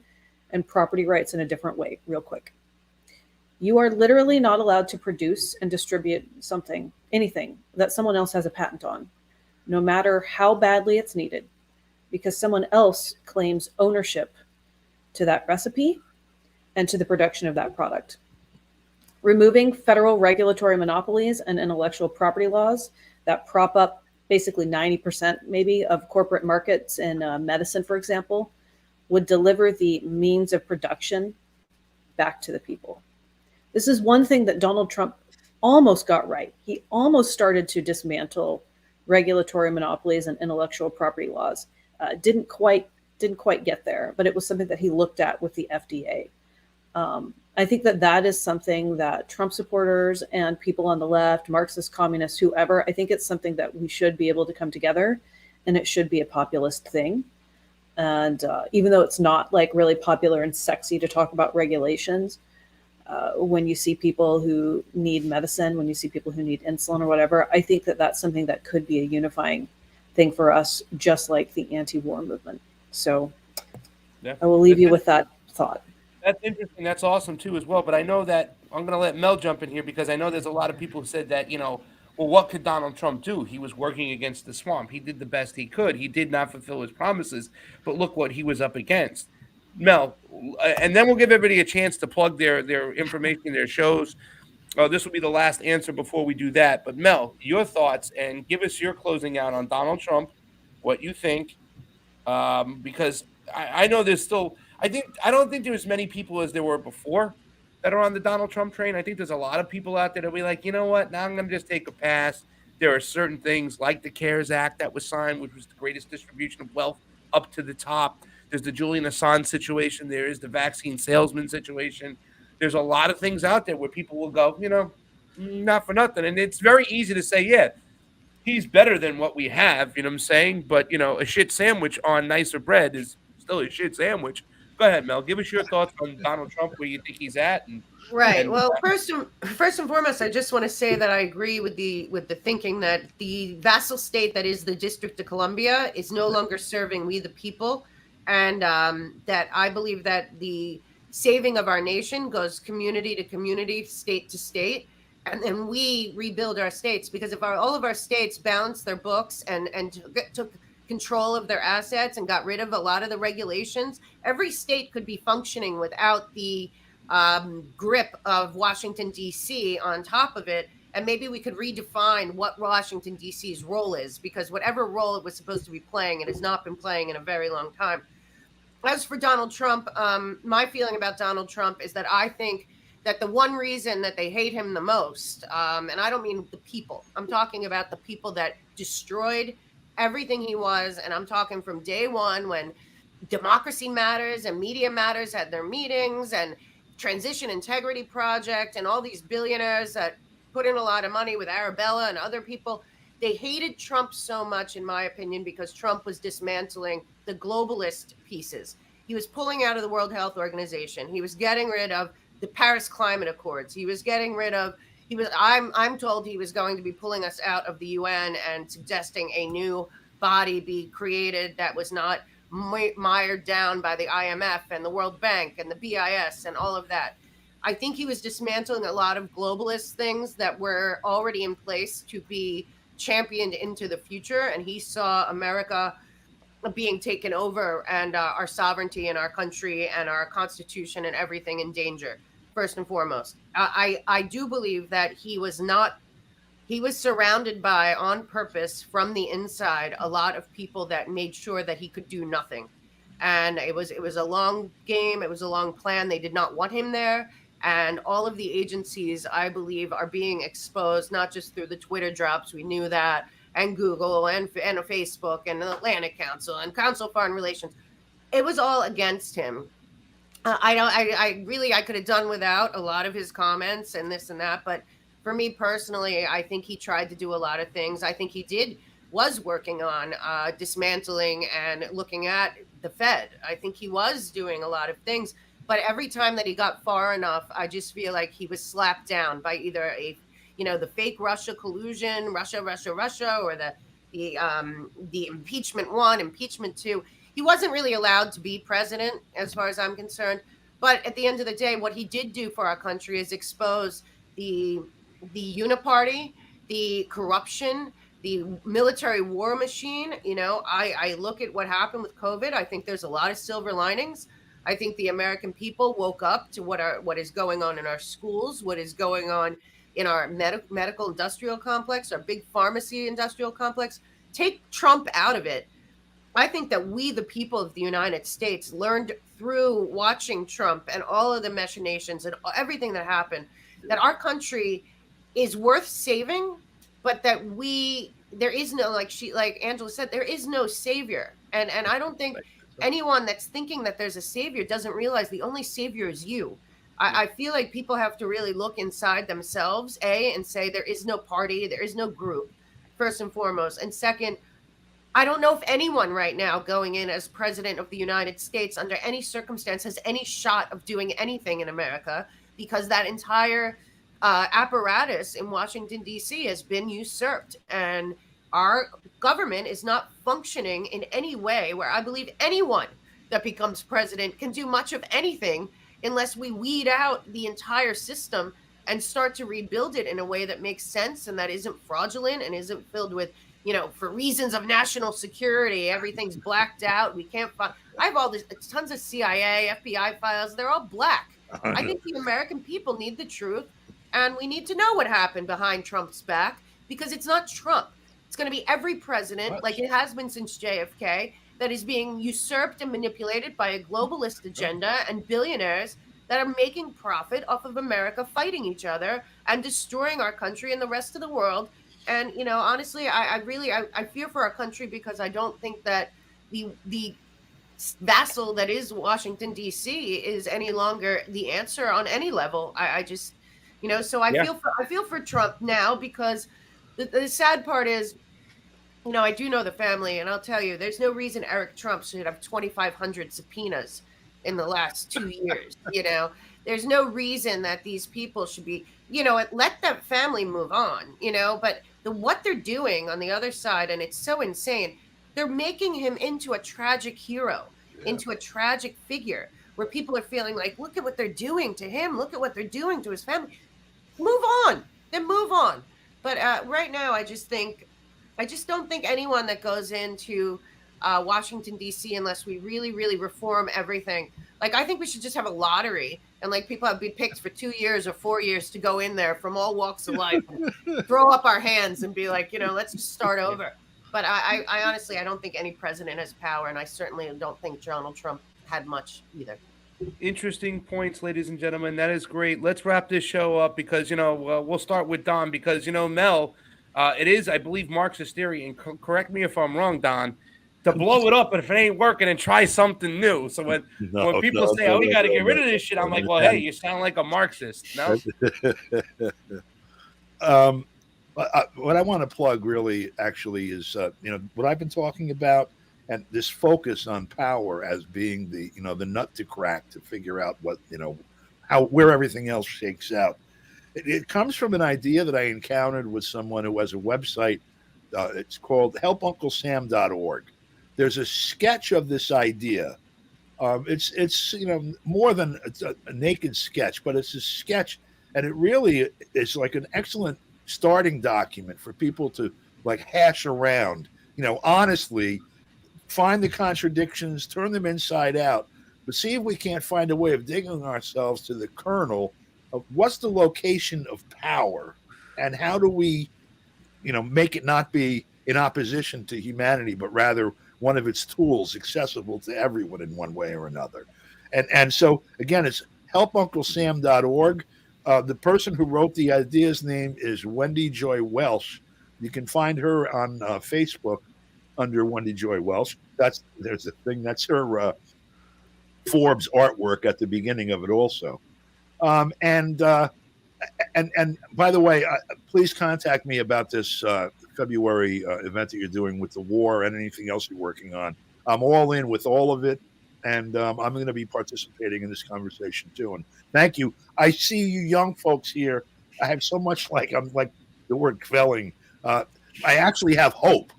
and property rights in a different way, real quick. You are literally not allowed to produce and distribute something, anything that someone else has a patent on, no matter how badly it's needed, because someone else claims ownership to that recipe and to the production of that product. Removing federal regulatory monopolies and intellectual property laws that prop up basically 90% maybe of corporate markets in medicine, for example, would deliver the means of production back to the people. This is one thing that Donald Trump almost got right. He almost started to dismantle regulatory monopolies and intellectual property laws. Didn't quite get there, but it was something that he looked at with the FDA. I think that is something that Trump supporters and people on the left, Marxist, communists, whoever, I think it's something that we should be able to come together, and it should be a populist thing. And even though it's not like really popular and sexy to talk about regulations, when you see people who need medicine, when you see people who need insulin or whatever, I think that that's something that could be a unifying thing for us, just like the anti-war movement. So I will leave you with that thought. That's interesting. That's awesome too, as well. But I know that I'm going to let Mel jump in here because I know there's a lot of people who said that, well, what could Donald Trump do? He was working against the swamp. He did the best he could. He did not fulfill his promises, but look what he was up against. Mel, and then we'll give everybody a chance to plug their information, their shows. This will be the last answer before we do that. But Mel, your thoughts, and give us your closing out on Donald Trump, what you think, because I know there's still. I don't think there's as many people as there were before that are on the Donald Trump train. I think there's a lot of people out there that be like, you know what? Now I'm going to just take a pass. There are certain things like the CARES Act that was signed, which was the greatest distribution of wealth up to the top. There's the Julian Assange situation. There is the vaccine salesman situation. There's a lot of things out there where people will go, not for nothing. And it's very easy to say, yeah, he's better than what we have, you know what I'm saying? But, a shit sandwich on nicer bread is still a shit sandwich. Go ahead, Mel. Give us your thoughts on Donald Trump, where you think he's at. Right. Well, first and foremost, I just want to say that I agree with the thinking that the vassal state that is the District of Columbia is no longer serving we the people, and that I believe that the saving of our nation goes community to community, state to state, and then we rebuild our states. Because if all of our states balanced their books and took control of their assets and got rid of a lot of the regulations, every state could be functioning without the grip of Washington, D.C. on top of it. And maybe we could redefine what Washington, D.C.'s role is, because whatever role it was supposed to be playing, it has not been playing in a very long time. As for Donald Trump, my feeling about Donald Trump is that I think that the one reason that they hate him the most, and I don't mean the people, I'm talking about the people that destroyed everything he was, and I'm talking from day one when Democracy Matters and Media Matters had their meetings, and Transition Integrity Project and all these billionaires that put in a lot of money with Arabella and other people. They hated Trump so much, in my opinion, because Trump was dismantling the globalist pieces. He was pulling out of the World Health Organization. He was getting rid of the Paris Climate Accords. He was getting rid of I'm told he was going to be pulling us out of the UN and suggesting a new body be created that was not mired down by the IMF and the World Bank and the BIS and all of that. I think he was dismantling a lot of globalist things that were already in place to be championed into the future. And he saw America being taken over and our sovereignty and our country and our constitution and everything in danger. First and foremost, I do believe that he was surrounded by, on purpose, from the inside, a lot of people that made sure that he could do nothing. And it was a long game. It was a long plan. They did not want him there. And all of the agencies, I believe, are being exposed, not just through the Twitter drops. We knew that, and Google and Facebook and the Atlantic Council and Council of Foreign Relations. It was all against him. I could have done without a lot of his comments and this and that, but for me personally, I think he tried to do a lot of things. I think he was working on dismantling and looking at the Fed. I think he was doing a lot of things, But every time that he got far enough, I just feel like he was slapped down by either the fake Russia collusion, Russia, or the impeachment one, impeachment two. He wasn't really allowed to be president, as far as I'm concerned. But at the end of the day, what he did do for our country is expose the uniparty, the corruption, the military war machine. I look at what happened with COVID. I think there's a lot of silver linings. I think the American people woke up to what is going on in our schools, what is going on in our medical industrial complex, our big pharmacy industrial complex. Take Trump out of it. I think that we, the people of the United States, learned through watching Trump and all of the machinations and everything that happened, that our country is worth saving, but that there is no, like Angela said, there is no savior. And I don't think anyone that's thinking that there's a savior doesn't realize the only savior is you. I feel like people have to really look inside themselves, and say there is no party, there is no group, first and foremost. And second, I don't know if anyone right now going in as president of the United States under any circumstance has any shot of doing anything in America, because that entire apparatus in Washington, D.C. has been usurped. And our government is not functioning in any way where I believe anyone that becomes president can do much of anything unless we weed out the entire system and start to rebuild it in a way that makes sense and that isn't fraudulent and isn't filled with, for reasons of national security, everything's blacked out. We can't find. I have all this tons of CIA, FBI files. They're all black. I think the American people need the truth, and we need to know what happened behind Trump's back, because it's not Trump. It's going to be every president, like it has been since JFK, that is being usurped and manipulated by a globalist agenda and billionaires that are making profit off of America fighting each other and destroying our country and the rest of the world. And, honestly, I fear for our country, because I don't think that the vassal that is Washington, D.C. is any longer the answer on any level. I just, so I feel for Trump now, because the sad part is, I do know the family, and I'll tell you, there's no reason Eric Trump should have 2,500 subpoenas in the last 2 years. There's no reason that these people should be, let that family move on, but what they're doing on the other side, and it's so insane, they're making him into a tragic hero, into a tragic figure, where people are feeling like, look at what they're doing to him, look at what they're doing to his family. Move on, then move on. But right now, I just don't think anyone that goes into Washington, D.C., unless we really, really reform everything. Like, I think we should just have a lottery, and people have been picked for 2 years or 4 years to go in there from all walks of life, and throw up our hands and be like, let's just start over. But I honestly, I don't think any president has power, and I certainly don't think Donald Trump had much either. Interesting points, ladies and gentlemen. That is great. Let's wrap this show up, because, we'll start with Don, because, Mel, it is, I believe, Marxist theory, and correct me if I'm wrong, Don, to blow it up, and if it ain't working, and try something new. So when people say, we got to get rid of this shit, I'm like, well, hey, you sound like a Marxist. No? What I want to plug really actually is, what I've been talking about, and this focus on power as being the nut to crack to figure out what, where everything else shakes out. It comes from an idea that I encountered with someone who has a website. It's called helpunclesam.org. There's a sketch of this idea. It's more than a naked sketch, but it's a sketch, and it really is like an excellent starting document for people to hash around. Honestly, find the contradictions, turn them inside out, but see if we can't find a way of digging ourselves to the kernel of what's the location of power, and how do we, make it not be in opposition to humanity, but rather one of its tools accessible to everyone in one way or another. And so, again, it's helpunclesam.org. The person who wrote the idea's name is Wendy Joy Welsh. You can find her on Facebook under Wendy Joy Welsh. There's a thing, that's her Forbes artwork at the beginning of it also. And by the way, please contact me about this February event that you're doing with the war and anything else you're working on. I'm all in with all of it. and I'm going to be participating in this conversation too. And thank you. I see you young folks here. I have so much I'm like the word quelling. I actually have hope.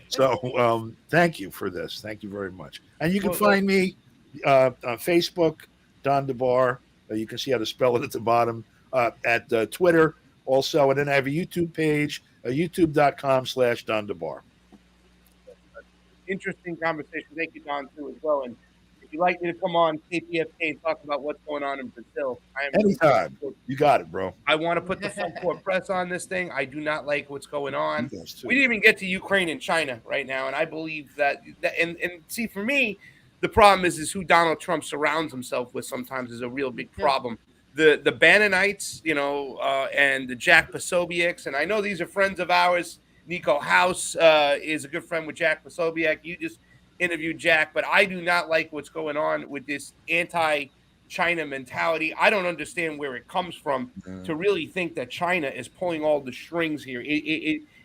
So thank you for this. Thank you very much. And you can find me on Facebook, Don DeBar. You can see how to spell it at the bottom. At Twitter also. And then I have a YouTube page, youtube.com/Don DeBar. Interesting conversation. Thank you, Don, too, as well. And if you'd like me to come on KPFK and talk about what's going on in Brazil, Anytime. You got it, bro. I want to put the full court press on this thing. I do not like what's going on. We didn't even get to Ukraine and China right now, and I believe that and see, for me, the problem is who Donald Trump surrounds himself with sometimes is a real big problem. The Bannonites, and the Jack Posobiec's, and I know these are friends of ours. Nico House is a good friend with Jack Posobiec. You just interviewed Jack, but I do not like what's going on with this anti-China mentality. I don't understand where it comes from to really think that China is pulling all the strings here.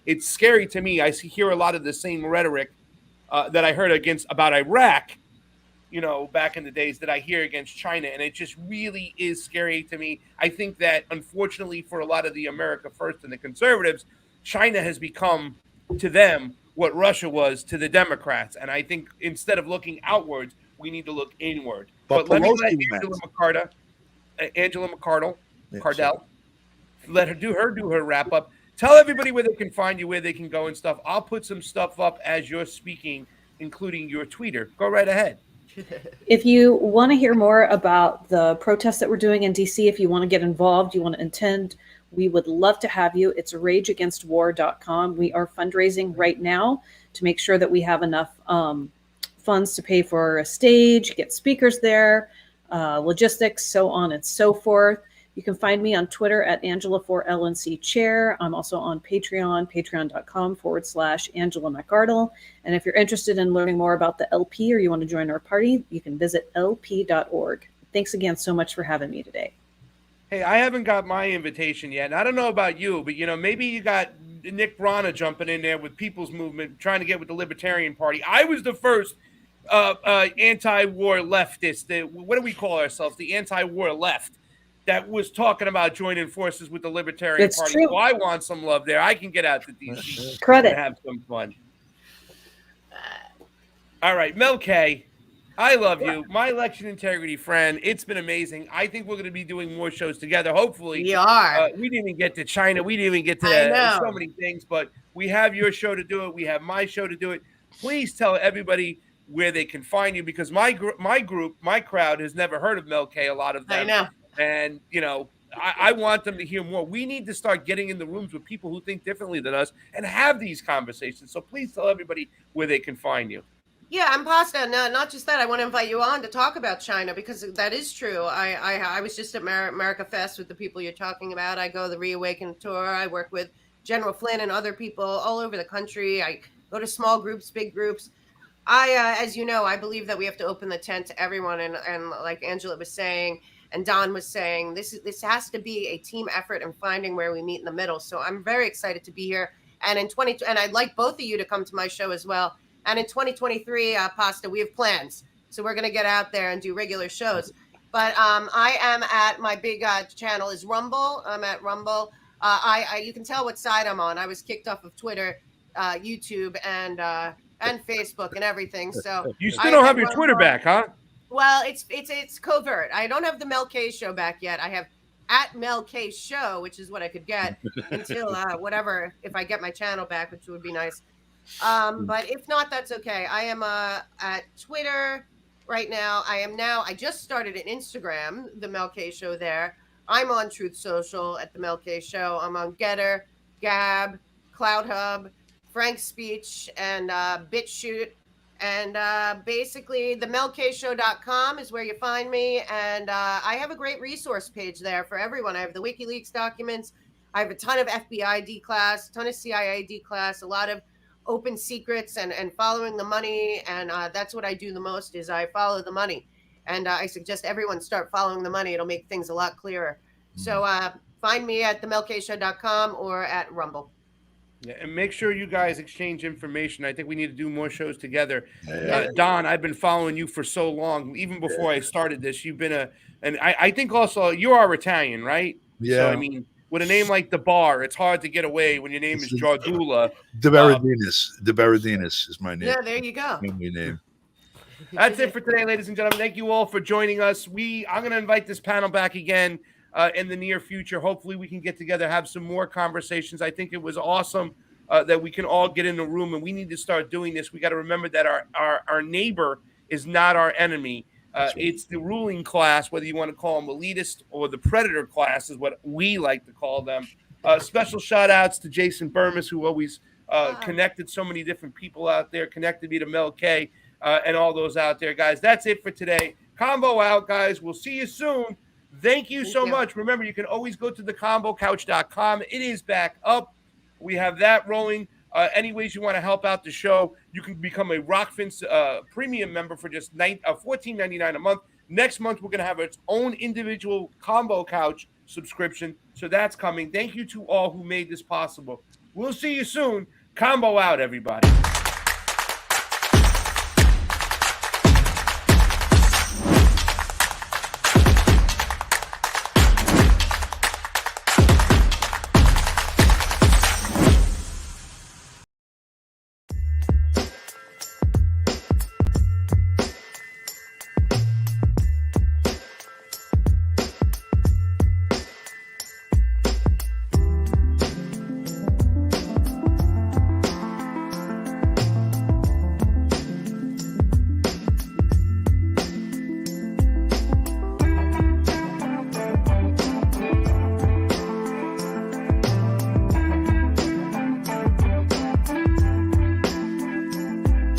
It's scary to me. I hear a lot of the same rhetoric that I heard about Iraq, back in the days, that I hear against China, and it just really is scary to me. I think that, unfortunately, for a lot of the America First and the conservatives, China has become to them what Russia was to the Democrats. And I think instead of looking outwards, we need to look inward. But let me let Angela McCardle, let her do her wrap up. Tell everybody where they can find you, where they can go and stuff. I'll put some stuff up as you're speaking, including your tweeter. Go right ahead. If you want to hear more about the protests that we're doing in DC, if you want to get involved, you want to attend, we would love to have you. It's rageagainstwar.com. We are fundraising right now to make sure that we have enough funds to pay for a stage, get speakers there, logistics, so on and so forth. You can find me on Twitter at Angela4LNC Chair. I'm also on Patreon, patreon.com/Angela McArdle. And if you're interested in learning more about the LP or you want to join our party, you can visit lp.org. Thanks again so much for having me today. Hey, I haven't got my invitation yet. And I don't know about you, but, maybe you got Nick Brana jumping in there with People's Movement, trying to get with the Libertarian Party. I was the first anti-war leftist. What do we call ourselves? The anti-war left. That was talking about joining forces with the Libertarian Party. True. So I want some love there. I can get out to DC Credit. and have some fun. All right, Mel K, I love you. My election integrity friend. It's been amazing. I think we're going to be doing more shows together. Hopefully. We are. We didn't even get to China. We didn't even get to so many things. But we have your show to do it. We have my show to do it. Please tell everybody where they can find you, because my crowd has never heard of Mel K, a lot of them. I know. And, I want them to hear more. We need to start getting in the rooms with people who think differently than us and have these conversations. So please tell everybody where they can find you. Yeah, I'm Pasta. No, not just that. I want to invite you on to talk about China, because that is true. I was just at America Fest with the people you're talking about. I go the Reawaken tour. I work with General Flynn and other people all over the country. I go to small groups, big groups. As you know, I believe that we have to open the tent to everyone. And like Angela was saying, and Don was saying, this has to be a team effort and finding where we meet in the middle. So I'm very excited to be here. And and I'd like both of you to come to my show as well. And in 2023, Pasta, we have plans. So we're going to get out there and do regular shows. But I am at my big channel is Rumble. I'm at Rumble. You can tell what side I'm on. I was kicked off of Twitter, YouTube, and Facebook and everything. So you still don't have your Twitter back, huh? Well, it's covert. I don't have the Mel K show back yet. I have at Mel K show, which is what I could get until whatever, if I get my channel back, which would be nice. But if not, that's okay. I am at Twitter right now. I just started an Instagram, the Mel K show there. I'm on Truth Social at the Mel K show. I'm on Getter, Gab, CloudHub, Frank's Speech, and BitChute. And basically, the melkshow.com is where you find me. And I have a great resource page there for everyone. I have the WikiLeaks documents. I have a ton of FBI D-class, a ton of CIA D-class, a lot of open secrets and following the money. And that's what I do the most, is I follow the money. And I suggest everyone start following the money. It'll make things a lot clearer. So find me at themelkshow.com or at Rumble. Yeah, and make sure you guys exchange information. I think we need to do more shows together. Yeah. Don, I've been following you for so long. Even before I started this, you've been and I think also you are Italian, right? So, I Yeah. mean, with a name like the Bar, it's hard to get away when your name is Jardula. De Berardinis is my name. Yeah, there you go. Family name. That's it for today, ladies and gentlemen. Thank you all for joining us. I'm going to invite this panel back again in the near future. Hopefully, we can get together, have some more conversations. I think it was awesome that we can all get in the room, and we need to start doing this. We got to remember that our neighbor is not our enemy. It's the ruling class, whether you want to call them elitist or the predator class, is what we like to call them. Special shout outs to Jason Burmis, who always connected so many different people out there, connected me to Mel K. And all those out there, guys. That's it for today. Combo out, guys. We'll see you soon. Thank you so much. Remember, you can always go to thecombocouch.com. It is back up. We have that rolling. Any ways you want to help out the show, you can become a Rockfin premium member for just $14.99 a month. Next month, we're going to have its own individual Combo Couch subscription. So that's coming. Thank you to all who made this possible. We'll see you soon. Combo out, everybody.